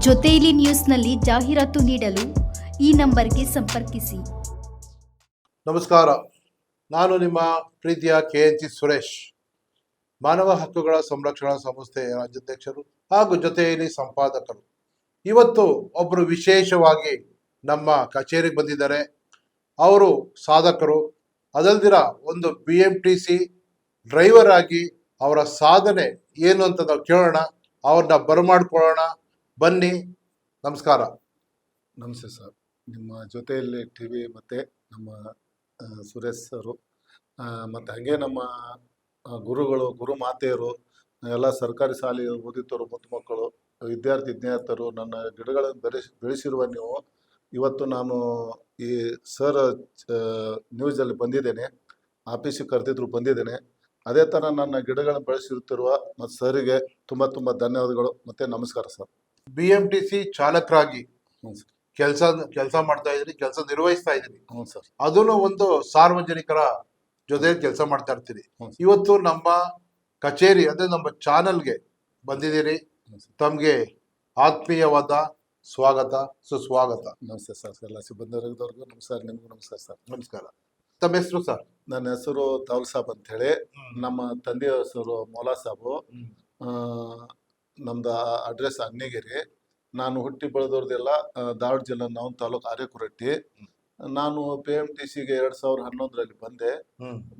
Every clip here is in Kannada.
ಜೊತೆಯಲ್ಲಿ ನ್ಯೂಸ್ನಲ್ಲಿ ಜಾಹೀರಾತು ನೀಡಲು ಈ ನಂಬರ್ಗೆ ಸಂಪರ್ಕಿಸಿ. ನಮಸ್ಕಾರ, ನಾನು ನಿಮ್ಮ ಪ್ರೀತಿಯ KNC ಸುರೇಶ್, ಮಾನವ ಹಕ್ಕುಗಳ ಸಂರಕ್ಷಣಾ ಸಂಸ್ಥೆಯ ರಾಜ್ಯಾಧ್ಯಕ್ಷರು ಹಾಗೂ ಜೊತೆಯಲ್ಲಿ ಸಂಪಾದಕರು. ಇವತ್ತು ಒಬ್ಬರು ವಿಶೇಷವಾಗಿ ನಮ್ಮ ಕಚೇರಿಗೆ ಬಂದಿದ್ದಾರೆ. ಅವರು ಸಾಧಕರು, ಅದಲ್ದಿರ ಒಂದು BMTC ಡ್ರೈವರ್ ಆಗಿ ಅವರ ಸಾಧನೆ ಏನು ಅಂತ ನಾವು ಕೇಳೋಣ, ಅವ್ರನ್ನ ಬರಮಾಡ್ಕೊಳ್ಳೋಣ. ಬನ್ನಿ. ನಮಸ್ಕಾರ. ನಮಸ್ತೆ ಸರ್. ನಿಮ್ಮ ಜೊತೆಯಲ್ಲಿ TV ಮತ್ತು ನಮ್ಮ ಸುರೇಶ್ ಸರು ಮತ್ತು ಹಾಗೆ ನಮ್ಮ ಗುರುಗಳು, ಗುರು ಮಾತೆಯರು, ಎಲ್ಲ ಸರ್ಕಾರಿ ಶಾಲೆ ಓದಿತರು, ಮುತ್ತು ಮಕ್ಕಳು, ವಿದ್ಯಾರ್ಥಿನಿಯರು, ನನ್ನ ಗಿಡಗಳನ್ನು ಬೆಳೆಸಿರುವ ನೀವು. ಇವತ್ತು ನಾನು ಈ ಸರ್ ನ್ಯೂಸಲ್ಲಿ ಬಂದಿದ್ದೇನೆ, ಆಫೀಸಿಗೆ ಕರೆದಿದ್ರು ಬಂದಿದ್ದೇನೆ. ಅದೇ ಥರ ನನ್ನ ಗಿಡಗಳನ್ನು ಬೆಳೆಸಿರುತ್ತಿರುವ ಮತ್ತು ಸರಿಗೆ ತುಂಬ ತುಂಬ ಧನ್ಯವಾದಗಳು ಮತ್ತು ನಮಸ್ಕಾರ ಸರ್. BMTC ಚಾಲಕರಾಗಿ ಹ್ಞೂ ಸರ್. ಕೆಲಸ ಮಾಡ್ತಾ ಇದ್ರಿ, ಕೆಲಸ ನಿರ್ವಹಿಸ್ತಾ ಇದ್ರಿ. ಹ್ಞೂ ಸರ್. ಅದನ್ನು ಒಂದು ಸಾರ್ವಜನಿಕರ ಜೊತೆ ಕೆಲಸ ಮಾಡ್ತಾ ಇರ್ತೀರಿ. ಇವತ್ತು ನಮ್ಮ ಕಚೇರಿ ಅಂದ್ರೆ ನಮ್ಮ ಚಾನಲ್ಗೆ ಬಂದಿದ್ದೀರಿ. ತಮಗೆ ಆತ್ಮೀಯವಾದ ಸ್ವಾಗತ, ಸುಸ್ವಾಗತ. ನಮಸ್ತೆ ಸರ್. ಎಲ್ಲ ಸಿಬ್ಬಂದಿವರ್ಗದವ್ರಿಗೂ ನಮಸ್ಕಾರ, ನಿಮಗೂ ನಮಸ್ಕಾರ ಸರ್. ನಮಸ್ಕಾರ. ತಮ್ಮ ಹೆಸರು ಸರ್? ನನ್ನ ಹೆಸರು ತಾವಲ್ ಸಾಬ್ ಅಂತ ಹೇಳಿ. ನಮ್ಮ ತಂದೆಯ ಹೆಸರು ಮೌಲಾ ಸಾಬು. ನಮ್ದು ಅಡ್ರೆಸ್ ಅನ್ನಿಗೇರಿ. ನಾನು ಹುಟ್ಟಿ ಬೆಳೆದವ್ರದ್ದೆಲ್ಲ ಧಾರವಾಡ ಜಿಲ್ಲೆ ನಾವು ತಾಲೂಕು ಆರ್ಯಕುರಟ್ಟಿ. ನಾನು BMTCಗೆ 2011ರಲ್ಲಿ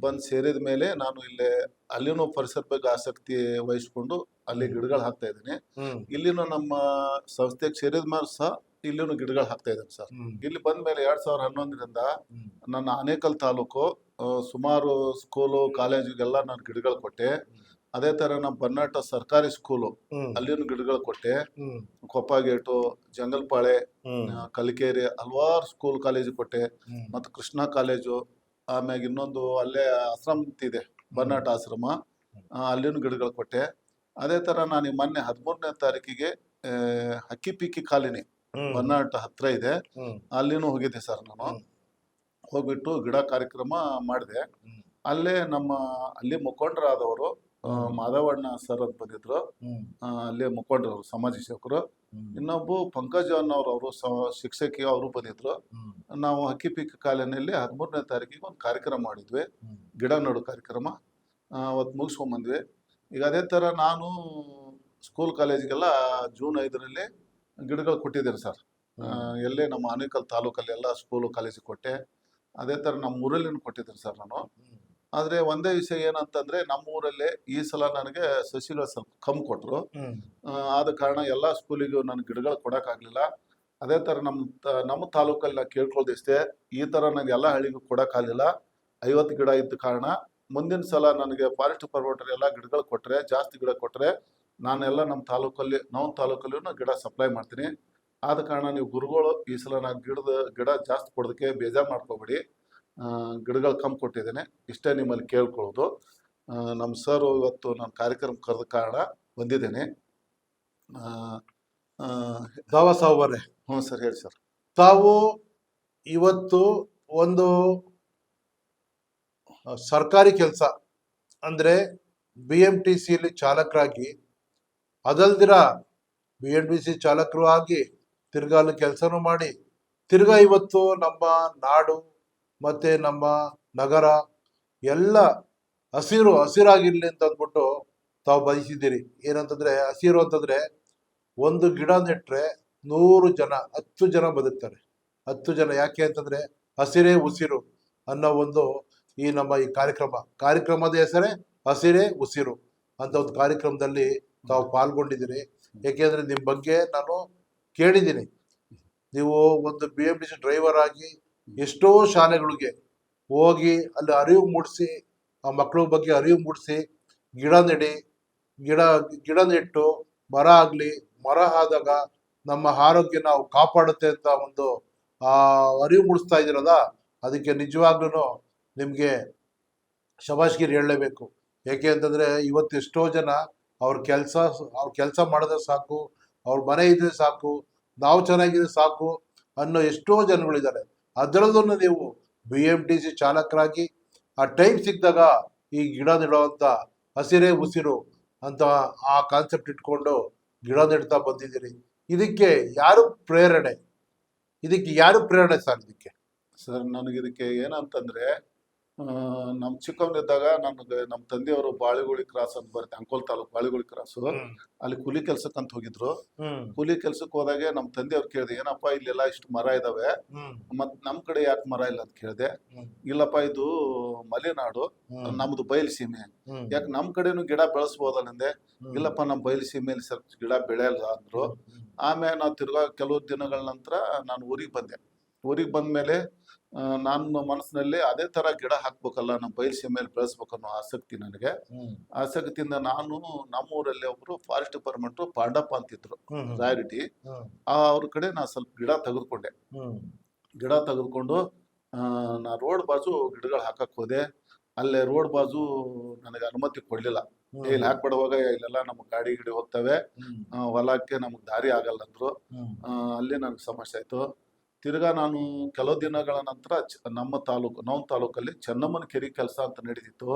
ಬಂದು ಸೇರಿದ ಮೇಲೆ ನಾನು ಇಲ್ಲೇ ಅಲ್ಲಿನೂ ಪರಿಸರ ಬಗ್ಗೆ ಆಸಕ್ತಿ ವಹಿಸ್ಕೊಂಡು ಅಲ್ಲಿ ಗಿಡಗಳು ಹಾಕ್ತಾ ಇದ್ದೀನಿ. ಇಲ್ಲಿನೂ ನಮ್ಮ ಸಂಸ್ಥೆಗೆ ಸೇರಿದ ಮೇಲೆ ಸಹ ಇಲ್ಲಿನೂ ಗಿಡಗಳು ಹಾಕ್ತಾ ಇದ್ದೀನಿ ಸರ್. ಇಲ್ಲಿ ಬಂದ ಮೇಲೆ 2011ರಿಂದ ನನ್ನ ಆನೇಕಲ್ ತಾಲೂಕು ಸುಮಾರು ಸ್ಕೂಲು, ಕಾಲೇಜಿಗೆಲ್ಲ ನಾನು ಗಿಡಗಳು ಕೊಟ್ಟೆ. ಅದೇ ತರ ನಮ್ಮ ಬನ್ನಾಟ ಸರ್ಕಾರಿ ಸ್ಕೂಲು ಅಲ್ಲಿನೂ ಗಿಡಗಳು ಕೊಟ್ಟೆ. ಕೊಪ್ಪ ಗೇಟು, ಜಂಗಲ್ಪಾಳೆ, ಕಲಿಕೇರಿ ಹಲವಾರು ಸ್ಕೂಲ್ ಕಾಲೇಜು ಕೊಟ್ಟೆ. ಮತ್ತು ಕೃಷ್ಣ ಕಾಲೇಜು, ಆಮ್ಯಾಗ ಇನ್ನೊಂದು ಅಲ್ಲೇ ಆಶ್ರಮ ಇದೆ, ಬನ್ನಾಟ ಆಶ್ರಮ, ಅಲ್ಲಿನೂ ಗಿಡಗಳು ಕೊಟ್ಟೆ. ಅದೇ ತರ ನಾನು ಮೊನ್ನೆ 13ನೇ ತಾರೀಕಿಗೆ ಹಕ್ಕಿ ಪಿಕ್ಕಿ ಕಾಲಿನಿ ಬನ್ನಾಟ ಹತ್ರ ಇದೆ, ಅಲ್ಲಿನೂ ಹೋಗಿದ್ದೆ ಸರ್. ನಾನು ಹೋಗ್ಬಿಟ್ಟು ಗಿಡ ಕಾರ್ಯಕ್ರಮ ಮಾಡಿದೆ. ಅಲ್ಲೇ ಅಲ್ಲಿ ಮುಖಂಡರಾದವರು ಮಾಧವಣ್ಣ ಸರ್ ಅಂತ ಬಂದಿದ್ರು, ಅಲ್ಲೇ ಮುಖಂಡರು, ಸಮಾಜ ಸೇವಕರು. ಇನ್ನೊಬ್ಬ ಪಂಕಜ್ ಅನ್ನೋರು ಶಿಕ್ಷಕಿ, ಅವರು ಬಂದಿದ್ರು. ನಾವು ಹಕ್ಕಿ ಪಿಕ್ಕಿ ಕಾಲೋನಿಯಲ್ಲಿ 13ನೇ ತಾರೀಕಿಗೆ ಒಂದು ಕಾರ್ಯಕ್ರಮ ಮಾಡಿದ್ವಿ, ಗಿಡ ನೆಡು ಕಾರ್ಯಕ್ರಮ. ಅವತ್ತು ಮುಗಿಸ್ಕೊಂಡ್ಬಂದ್ವಿ. ಈಗ ಅದೇ ಥರ ನಾನು ಸ್ಕೂಲ್ ಕಾಲೇಜಿಗೆಲ್ಲ ಜೂನ್ 5ರಲ್ಲಿ ಗಿಡಗಳು ಕೊಟ್ಟಿದ್ದೇನೆ ಸರ್. ಎಲ್ಲೇ ನಮ್ಮ ಆನೇಕಲ್ ತಾಲೂಕಲ್ಲಿ ಎಲ್ಲ ಸ್ಕೂಲು ಕಾಲೇಜಿಗೆ ಕೊಟ್ಟೆ. ಅದೇ ಥರ ನಮ್ಮ ಊರಲ್ಲಿನೂ ಕೊಟ್ಟಿದ್ದೇನೆ ಸರ್ ನಾನು. ಆದರೆ ಒಂದೇ ವಿಷಯ ಏನಂತಂದರೆ, ನಮ್ಮ ಊರಲ್ಲಿ ಈ ಸಲ ನನಗೆ ಸಸಿಗಳು ಸ್ವಲ್ಪ ಕಮ್ಮಿ ಕೊಟ್ಟರು. ಆದ ಕಾರಣ ಎಲ್ಲ ಸ್ಕೂಲಿಗೂ ನನಗೆ ಗಿಡಗಳು ಕೊಡೋಕ್ಕಾಗಲಿಲ್ಲ. ಅದೇ ಥರ ನಮ್ಮ ತಾಲೂಕಲ್ಲಿ ನಾನು ಕೇಳ್ಕೊಳ್ದಿಷ್ಟೇ, ಈ ಥರ ನನಗೆ ಎಲ್ಲ ಹಳ್ಳಿಗೂ ಕೊಡೋಕ್ಕಾಗಲಿಲ್ಲ. 50 ಗಿಡ ಇದ್ದ ಕಾರಣ ಮುಂದಿನ ಸಲ ನನಗೆ ಫಾರೆಸ್ಟ್ ಡಿಪಾರ್ಟ್ಮೆಂಟ್ ಎಲ್ಲ ಗಿಡಗಳು ಕೊಟ್ಟರೆ, ಜಾಸ್ತಿ ಗಿಡ ಕೊಟ್ಟರೆ, ನಾನೆಲ್ಲ ನಮ್ಮ ತಾಲೂಕಲ್ಲಿಯೂ ಗಿಡ ಸಪ್ಲೈ ಮಾಡ್ತೀನಿ. ಆದ ಕಾರಣ ನೀವು ಗುರುಗಳು ಈ ಸಲ ನಾನು ಗಿಡ ಜಾಸ್ತಿ ಕೊಡೋದಕ್ಕೆ ಬೇಜಾರು ಮಾಡ್ಕೋಬೇಡಿ. ಗಿಡಗಳು ಕಮ್ಮಿ ಕೊಟ್ಟಿದ್ದೇನೆ, ಇಷ್ಟೇ ನಿಮ್ಮಲ್ಲಿ ಕೇಳ್ಕೊಳ್ಳೋದು. ನಮ್ಮ ಸರ್ ಇವತ್ತು ನಾನು ಕಾರ್ಯಕ್ರಮ ಕರೆದ ಕಾರಣ ಬಂದಿದ್ದೇನೆ. ದಾವಾ ಸಾವ್ರೆ. ಹ್ಞೂ ಸರ್, ಹೇಳಿ ಸರ್. ತಾವು ಇವತ್ತು ಒಂದು ಸರ್ಕಾರಿ ಕೆಲಸ ಅಂದ್ರೆ BMTCಯಲ್ಲಿ ಚಾಲಕರಾಗಿ, ಅದಲ್ದಿರ BMTC ಚಾಲಕರು ಆಗಿ ತಿರ್ಗಾಲು ಕೆಲಸನೂ ಮಾಡಿ, ತಿರ್ಗಾ ಇವತ್ತು ನಮ್ಮ ನಾಡು ಮತ್ತೆ ನಮ್ಮ ನಗರ ಎಲ್ಲ ಹಸಿರಾಗಿರ್ಲಿ ಅಂತ ಅಂದ್ಬಿಟ್ಟು ತಾವು ಬಯಸಿದ್ದೀರಿ. ಏನಂತಂದ್ರೆ, ಹಸಿರು ಅಂತಂದ್ರೆ ಒಂದು ಗಿಡ ನೆಟ್ರೆ 100 ಜನ, 10 ಜನ ಬದುಕ್ತಾರೆ. 10 ಜನ ಯಾಕೆ ಅಂತಂದ್ರೆ ಹಸಿರೇ ಉಸಿರು ಅನ್ನೋ ಒಂದು ಈ ಕಾರ್ಯಕ್ರಮದ ಹೆಸರೇ ಹಸಿರೇ ಉಸಿರು ಅಂತ ಒಂದು ಕಾರ್ಯಕ್ರಮದಲ್ಲಿ ತಾವು ಪಾಲ್ಗೊಂಡಿದ್ದೀರಿ. ಯಾಕೆಂದ್ರೆ ನಿಮ್ಮ ಬಗ್ಗೆ ನಾನು ಕೇಳಿದ್ದೀನಿ. ನೀವು ಒಂದು BMTC ಡ್ರೈವರ್ ಆಗಿ ಎಷ್ಟೋ ಶಾಲೆಗಳಿಗೆ ಹೋಗಿ ಅಲ್ಲಿ ಅರಿವು ಮೂಡಿಸಿ, ಆ ಮಕ್ಕಳ ಬಗ್ಗೆ ಅರಿವು ಮೂಡಿಸಿ, ಗಿಡ ನೆಟ್ಟು ಮರ ಆಗಲಿ, ಮರ ಆದಾಗ ನಮ್ಮ ಆರೋಗ್ಯ ನಾವು ಕಾಪಾಡುತ್ತೆ ಅಂತ ಒಂದು ಅರಿವು ಮೂಡಿಸ್ತಾ ಇದ್ದೀರಲ್ಲ, ಅದಕ್ಕೆ ನಿಜವಾಗ್ಲೂ ನಿಮಗೆ ಶಬಾಷ್ಗಿರಿ ಹೇಳಲೇಬೇಕು. ಯಾಕೆ ಅಂತಂದ್ರೆ ಇವತ್ತು ಎಷ್ಟೋ ಜನ ಅವ್ರ ಕೆಲಸ ಮಾಡಿದ್ರೆ ಸಾಕು, ಅವ್ರ ಮನೆ ಇದ್ರೆ ಸಾಕು, ನಾವು ಚೆನ್ನಾಗಿದ್ರೆ ಸಾಕು ಅನ್ನೋ ಎಷ್ಟೋ ಜನಗಳಿದ್ದಾರೆ. ಅದರಲ್ಲೂ ನೀವು BMTC ಚಾಲಕರಾಗಿ ಆ ಟೈಮ್ ಸಿಕ್ಕಿದಾಗ ಈ ಗಿಡ ನೆಡುವಂತ ಹಸಿರೇ ಉಸಿರು ಅಂತ ಆ ಕಾನ್ಸೆಪ್ಟ್ ಇಟ್ಕೊಂಡು ಗಿಡ ನೆಡ್ತಾ ಬಂದಿದ್ದೀರಿ. ಇದಕ್ಕೆ ಯಾರು ಪ್ರೇರಣೆ? ಇದಕ್ಕೆ ಯಾರು ಪ್ರೇರಣೆ ಸರ್ ಇದಕ್ಕೆ? ಸರ್ ನನಗೆ ಇದಕ್ಕೆ ಏನಂತಂದ್ರೆ ನಮ್ಮ ಚಿಕ್ಕವನಿದ್ದಾಗ ನನಗೆ ನಮ್ಮ ತಂದೆಯವರು ಬಾಳಿಗುಳಿ ಕ್ರಾಸ್ ಅಂತ ಬರುತ್ತೆ, ಅಂಕೋಲ್ ತಾಲೂಕು ಬಾಳಿಗುಳಿ ಕ್ರಾಸು. ಅಲ್ಲಿ ಕೂಲಿ ಕೆಲ್ಸಕ್ಕಂತ ಹೋಗಿದ್ರು. ಕೂಲಿ ಕೆಲ್ಸಕ್ಕೆ ಹೋದಾಗೆ ನಮ್ಮ ತಂದೆಯವ್ರು ಕೇಳಿದೆ, ಏನಪ್ಪ ಇಲ್ಲೆಲ್ಲ ಇಷ್ಟು ಮರ ಇದಾವೆ, ಮತ್ ನಮ್ ಕಡೆ ಯಾಕೆ ಮರ ಇಲ್ಲ ಅಂತ ಕೇಳಿದೆ. ಇಲ್ಲಪ್ಪ ಇದು ಮಲೆನಾಡು, ನಮ್ದು ಬಯಲು ಸೀಮೆ, ಯಾಕೆ ನಮ್ ಕಡೆನು ಗಿಡ ಬೆಳೆಸ್ಬೋದಲ್ಲಂದೆ. ಇಲ್ಲಪ್ಪ ನಮ್ಮ ಬಯಲು ಸೀಮೆಯಲ್ಲಿ ಸ್ವಲ್ಪ ಗಿಡ ಬೆಳೆಯಲ್ಲ ಅಂದ್ರು. ಆಮೇಲೆ ನಾವು ತಿರ್ಗಾ ಕೆಲವು ದಿನಗಳ ನಂತರ ನಾನು ಊರಿಗೆ ಬಂದೆ. ಊರಿಗೆ ಬಂದ್ಮೇಲೆ ನನ್ನ ಮನಸ್ಸಿನಲ್ಲಿ ಅದೇ ತರ ಗಿಡ ಹಾಕ್ಬೇಕಲ್ಲ, ನಮ್ಮ ಬಯಲು ಸೀಮೆಯಲ್ಲಿ ಬೆಳೆಸ್ಬೇಕು ಅನ್ನೋ ಆಸಕ್ತಿ ನನಗೆ. ಆಸಕ್ತಿಯಿಂದ ನಾನು ನಮ್ಮೂರಲ್ಲಿ ಒಬ್ರು ಫಾರೆಸ್ಟ್ ಡಿಪಾರ್ಟ್ಮೆಂಟ್ ಪಾಂಡಪ್ಪ ಅಂತಿದ್ರು, ರಾಯರೆಡ್ಡಿ, ಅವ್ರ ಕಡೆ ನಾ ಸ್ವಲ್ಪ ಗಿಡ ತೆಗೆದುಕೊಂಡೆ. ಗಿಡ ತೆಗೆದುಕೊಂಡು ನಾ ರೋಡ್ ಬಾಜು ಗಿಡಗಳು ಹಾಕಕ್ ಹೋದೆ. ಅಲ್ಲೇ ರೋಡ್ ಬಾಜು ನನಗೆ ಅನುಮತಿ ಕೊಡ್ಲಿಲ್ಲ. ಇಲ್ಲಿ ಹಾಕ್ಬಿಡುವಾಗ ಇಲ್ಲೆಲ್ಲ ನಮ್ಗೆ ಗಾಡಿ ಗಿಡಿ ಹೋಗ್ತವೆ, ಹೊಲಕ್ಕೆ ನಮ್ಗೆ ದಾರಿ ಆಗಲ್ಲ ಅಂದ್ರು. ಅಲ್ಲಿ ನನಗೆ ಸಮಸ್ಯೆ ಆಯ್ತು. ತಿರ್ಗಾ ನಾನು ಕೆಲವು ದಿನಗಳ ನಂತರ ನಮ್ಮ ತಾಲೂಕಲ್ಲಿ ಚೆನ್ನಮ್ಮನ ಕೆರೆ ಕೆಲಸ ಅಂತ ನಡೀತಿತ್ತು.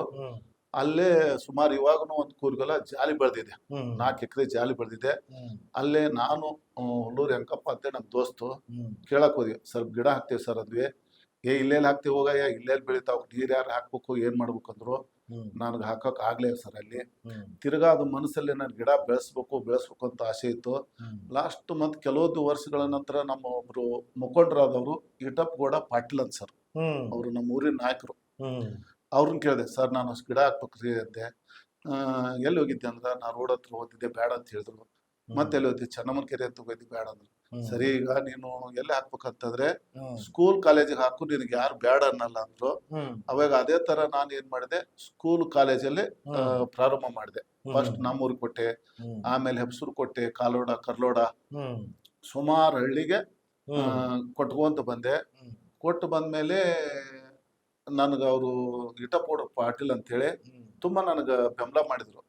ಅಲ್ಲೇ ಸುಮಾರು ಇವಾಗನು ಒಂದು ಕೂರ್ಗೆಲ್ಲ ಜಾಲಿ ಬೆಳೆದಿದೆ, 4 ಎಕರೆ ಜಾಲಿ ಬೆಳೆದಿದೆ. ಅಲ್ಲೇ ನಾನು ಹುಲ್ಲೂರು ಹೆಂಕಪ್ಪ ಅಂತ ನಮ್ಮ ದೋಸ್ತು ಕೇಳಕ್ ಹೋದ್ವಿ, ಸ್ವಲ್ಪ ಗಿಡ ಹಾಕ್ತೇವೆ ಸರ್ ಅಂದ್ವಿ. ಇಲ್ಲೆಲ್ಲಿ ಹಾಕ್ತೇವೆ ಹೋಗಯ್ಯ, ಇಲ್ಲೆಲ್ಲಿ ಬೆಳಿತಾವ, ನೀರ್ ಯಾರು ಹಾಕ್ಬೇಕು, ಏನ್ ಮಾಡ್ಬೇಕಂದ್ರು. ನನಗೆ ಹಾಕಕ್ ಆಗ್ಲೇ ಸರ್ ಅಲ್ಲಿ. ತಿರ್ಗಾ ಅದು ಮನಸ್ಸಲ್ಲಿ ನನ್ ಗಿಡ ಬೆಳೆಸ್ಬೇಕು ಅಂತ ಆಸೆ ಇತ್ತು. ಲಾಸ್ಟ್ ಮಂತ್ ಕೆಲವೊಂದು ವರ್ಷಗಳ ನಂತರ ನಮ್ಮ ಒಬ್ರು ಮುಖಂಡರಾದವರು ಈಟಪ್ ಗೌಡ ಪಾಟೀಲ್ ಅಂತ ಸರ್, ಅವರು ನಮ್ಮ ಊರಿನ ನಾಯಕರು. ಅವ್ರನ್ನ ಕೇಳಿದೆ, ಸರ್ ನಾನು ಅಷ್ಟು ಗಿಡ ಹಾಕ್ಬೇಕ್ರಿ ಅಂದೆ. ಎಲ್ಲಿ ಹೋಗಿದ್ದೆ ಅಂದ್ರ, ನಾ ರೋಡ್ ಹತ್ರ ಹೋಗಿದ್ದೆ, ಬೇಡ ಅಂತ ಹೇಳಿದ್ರು. ಮತ್ತೆ ಎಲ್ಲಿ ಹೋಗಿದ್ದೆ, ಚೆನ್ನಮ್ಮನ ಕೆರೆ ಅಂತ ಹೋಗಿದ್ದೆ, ಬೇಡ ಅಂದ್ರು. ಸರಿ, ಈಗ ನೀನು ಎಲ್ಲಿ ಹಾಕ್ಬೇಕಂತಂದ್ರೆ ಸ್ಕೂಲ್ ಕಾಲೇಜಿಗೆ ಹಾಕು, ನಿನಗೆ ಯಾರು ಬೇಡ ಅನ್ನಲ್ಲ ಅಂದ್ರು. ಅವಾಗ ಅದೇ ತರ ನಾನು ಏನ್ ಮಾಡಿದೆ, ಸ್ಕೂಲ್ ಕಾಲೇಜಲ್ಲಿ ಪ್ರಾರಂಭ ಮಾಡಿದೆ. ಫಸ್ಟ್ ನಮ್ಮೂರಿಗೆ ಕೊಟ್ಟೆ, ಆಮೇಲೆ ಹೆಬ್ಸೂರು ಕೊಟ್ಟೆ, ಕಾಲೋಡ, ಕರ್ಲೋಡ, ಸುಮಾರು ಹಳ್ಳಿಗೆ ಕೊಟ್ಕೊಂತ ಬಂದೆ. ಕೊಟ್ಟು ಬಂದ್ಮೇಲೆ ನನಗೆ ಅವರು ಇಟಪೋಡ ಪಾಟೀಲ್ ಅಂತ ಹೇಳಿ ತುಂಬಾ ನನಗೆ ಬೆಂಬಲ ಮಾಡಿದ್ರು.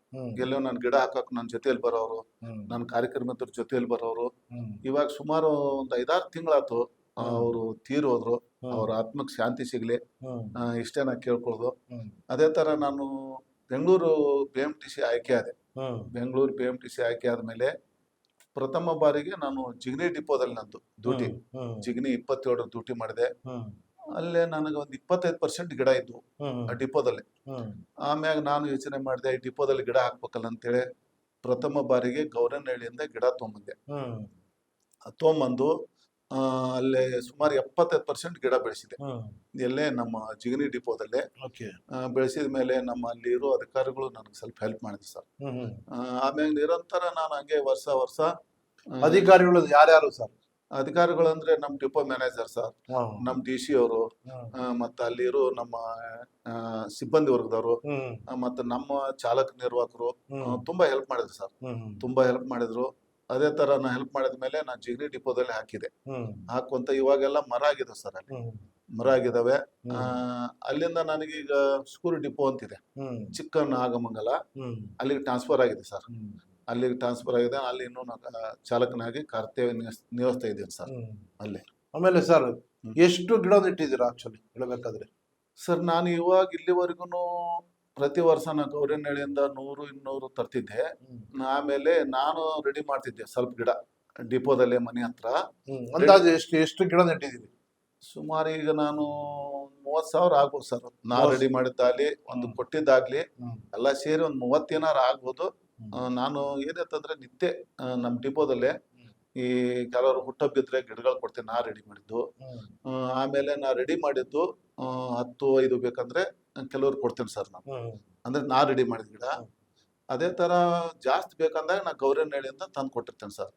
ಎಲ್ಲೋ ನನ್ ಗಿಡ ಹಾಕಕ್ ನನ್ನ ಜೊತೆಯಲ್ಲಿ ಬರೋರು, ನನ್ನ ಕಾರ್ಯಕ್ರಮದ ಜೊತೆಯಲ್ಲಿ ಬರೋರು. ಇವಾಗ ಸುಮಾರು ಒಂದು 5-6 ತಿಂಗಳಾಯ್ತು ಅವರು ತೀರೋದ್ರು. ಅವ್ರ ಆತ್ಮಕ್ ಶಾಂತಿ ಸಿಗ್ಲಿ, ಇಷ್ಟೇ ನಾ ಕೇಳ್ಕೊಳ್ಳೋದು. ಅದೇ ತರ ನಾನು ಬೆಂಗಳೂರು BMTC ಆಯ್ಕೆ ಆದೆ. ಬೆಂಗಳೂರು BMTC ಆಯ್ಕೆ ಆದ್ಮೇಲೆ ಪ್ರಥಮ ಬಾರಿಗೆ ನಾನು ಜಿಗಣಿ ಡಿಪೋದಲ್ಲಿ ನಂದು ಡ್ಯೂಟಿ, ಜಿಗಣಿ 27 ಡ್ಯೂಟಿ ಮಾಡಿದೆ. ಅಲ್ಲೇ ನನಗೆ ಒಂದು 25% ಗಿಡ ಇದ್ವು ಆ ಡಿಪೋದಲ್ಲಿ. ಆಮ್ಯಾಗ ನಾನು ಯೋಚನೆ ಮಾಡಿದೆ, ಈ ಡಿಪೋದಲ್ಲಿ ಗಿಡ ಹಾಕ್ಬೇಕಲ್ಲ ಅಂತೇಳಿ ಪ್ರಥಮ ಬಾರಿಗೆ ಗೌರನಹಳ್ಳಿಯಿಂದ ಗಿಡ ತೊಗೊಂಬಂದು ಅಲ್ಲೇ ಸುಮಾರು 75% ಗಿಡ ಬೆಳೆಸಿದೆ. ಎಲ್ಲೇ ನಮ್ಮ ಜಿಗಣಿ ಡಿಪೋದಲ್ಲೇ ಬೆಳೆಸಿದ ಮೇಲೆ ನಮ್ಮ ಅಲ್ಲಿ ಇರೋ ಅಧಿಕಾರಿಗಳು ನನಗೆ ಸ್ವಲ್ಪ ಹೆಲ್ಪ್ ಮಾಡಿದ್ರು ಸರ್. ಆಮ್ಯಾಗ ನಿರಂತರ ನಾನು ಹಂಗೆ ವರ್ಷ ಅಧಿಕಾರಿಗಳು ಯಾರ್ಯಾರು ಸರ್? ಅಧಿಕಾರಿಗಳು ಅಂದ್ರೆ ನಮ್ ಡಿಪೋ ಮ್ಯಾನೇಜರ್ ಸರ್, ನಮ್ DC ಅವರು, ಮತ್ತೆ ಅಲ್ಲಿರೋ ನಮ್ಮ ಸಿಬ್ಬಂದಿ ವರ್ಗದವರು, ಮತ್ತೆ ನಮ್ಮ ಚಾಲಕ ನಿರ್ವಾಹಕರು ತುಂಬಾ ಹೆಲ್ಪ್ ಮಾಡಿದ್ರು ಸರ್, ತುಂಬಾ ಹೆಲ್ಪ್ ಮಾಡಿದ್ರು. ಅದೇ ತರ ನಾ ಹೆಲ್ಪ್ ಮಾಡಿದ್ಮೇಲೆ ನಾನು ಜಿಗಣಿ ಡಿಪೋದಲ್ಲಿ ಹಾಕಿದೆ. ಹಾಕುವಂತ ಇವಾಗೆಲ್ಲ ಮರ ಆಗಿದೆ ಸರ್, ಅಲ್ಲಿ ಮರ ಆಗಿದಾವೆ. ಅಲ್ಲಿಂದ ನನಗೀಗ ಸ್ಕೂಲ್ ಡಿಪೋ ಅಂತಿದೆ ಚಿಕ್ಕ ನಾಗಮಂಗಲ, ಅಲ್ಲಿಗೆ ಟ್ರಾನ್ಸ್ಫರ್ ಆಗಿದೆ ಸರ್. ಅಲ್ಲಿಗೆ ಟ್ರಾನ್ಸ್ಫರ್ ಆಗಿದೆ. ಅಲ್ಲಿ ಇನ್ನೂ ಚಾಲಕನಾಗಿ ಕರ್ತವ್ಯ ನಿರ್ವಹಿಸ್ತಾ ಇದ್ದೀನಿ ಸರ್ ಅಲ್ಲಿ. ಆಮೇಲೆ ಸರ್ ಎಷ್ಟು ಗಿಡ ನೆಟ್ಟಿದ್ದೀರಾ ಆಕ್ಚುಲಿ ಹೇಳ್ಬೇಕಾದ್ರೆ? ಸರ್ ನಾನು ಇವಾಗ ಇಲ್ಲಿವರೆಗೂ ಪ್ರತಿ ವರ್ಷ ನಾ ಗೌರಿನಹಳ್ಳಿಯಿಂದ 100-200 ತರ್ತಿದ್ದೆ. ಆಮೇಲೆ ನಾನು ರೆಡಿ ಮಾಡ್ತಿದ್ದೆ ಸ್ವಲ್ಪ ಗಿಡ ಡಿಪೋದಲ್ಲೇ ಮನೆ ಹತ್ರ. ಅಂದಾಜು ಎಷ್ಟು ಗಿಡ ನೆಟ್ಟಿದ್ದೀರಿ? ಸುಮಾರು ಈಗ ನಾನು 30,000 ಆಗ್ಬೋದು ಸರ್. ನಾ ರೆಡಿ ಮಾಡಿದ್ದಾಗ್ಲಿ, ಒಂದು ಕೊಟ್ಟಿದ್ದಾಗ್ಲಿ ಎಲ್ಲ ಸೇರಿ ಒಂದು 30 ಏನಾರು ಆಗ್ಬೋದು. ನಾನು ಏನಂತಂದ್ರೆ ನಿತ್ಯ ನಮ್ಮ ಡಿಪೋದಲ್ಲೇ ಈ ಕೆಲವರು ಹುಟ್ಟಬ್ಬಿದ್ರೆ ಗಿಡಗಳು ಕೊಡ್ತೇನೆ, ನಾ ರೆಡಿ ಮಾಡಿದ್ದು. ಆಮೇಲೆ ನಾ ರೆಡಿ ಮಾಡಿದ್ದು 10-5 ಬೇಕಂದ್ರೆ ಕೆಲವ್ರು ಕೊಡ್ತೇನೆ ಸರ್ ನಾನು, ಅಂದ್ರೆ ನಾ ರೆಡಿ ಮಾಡಿದ ಗಿಡ. ಅದೇ ತರ ಜಾಸ್ತಿ ಬೇಕಂದಾಗ ನಾ ಗೌರಿನಹಳ್ಳಿಯಿಂದ ತಂದು ಕೊಟ್ಟಿರ್ತೇನೆ ಸರ್.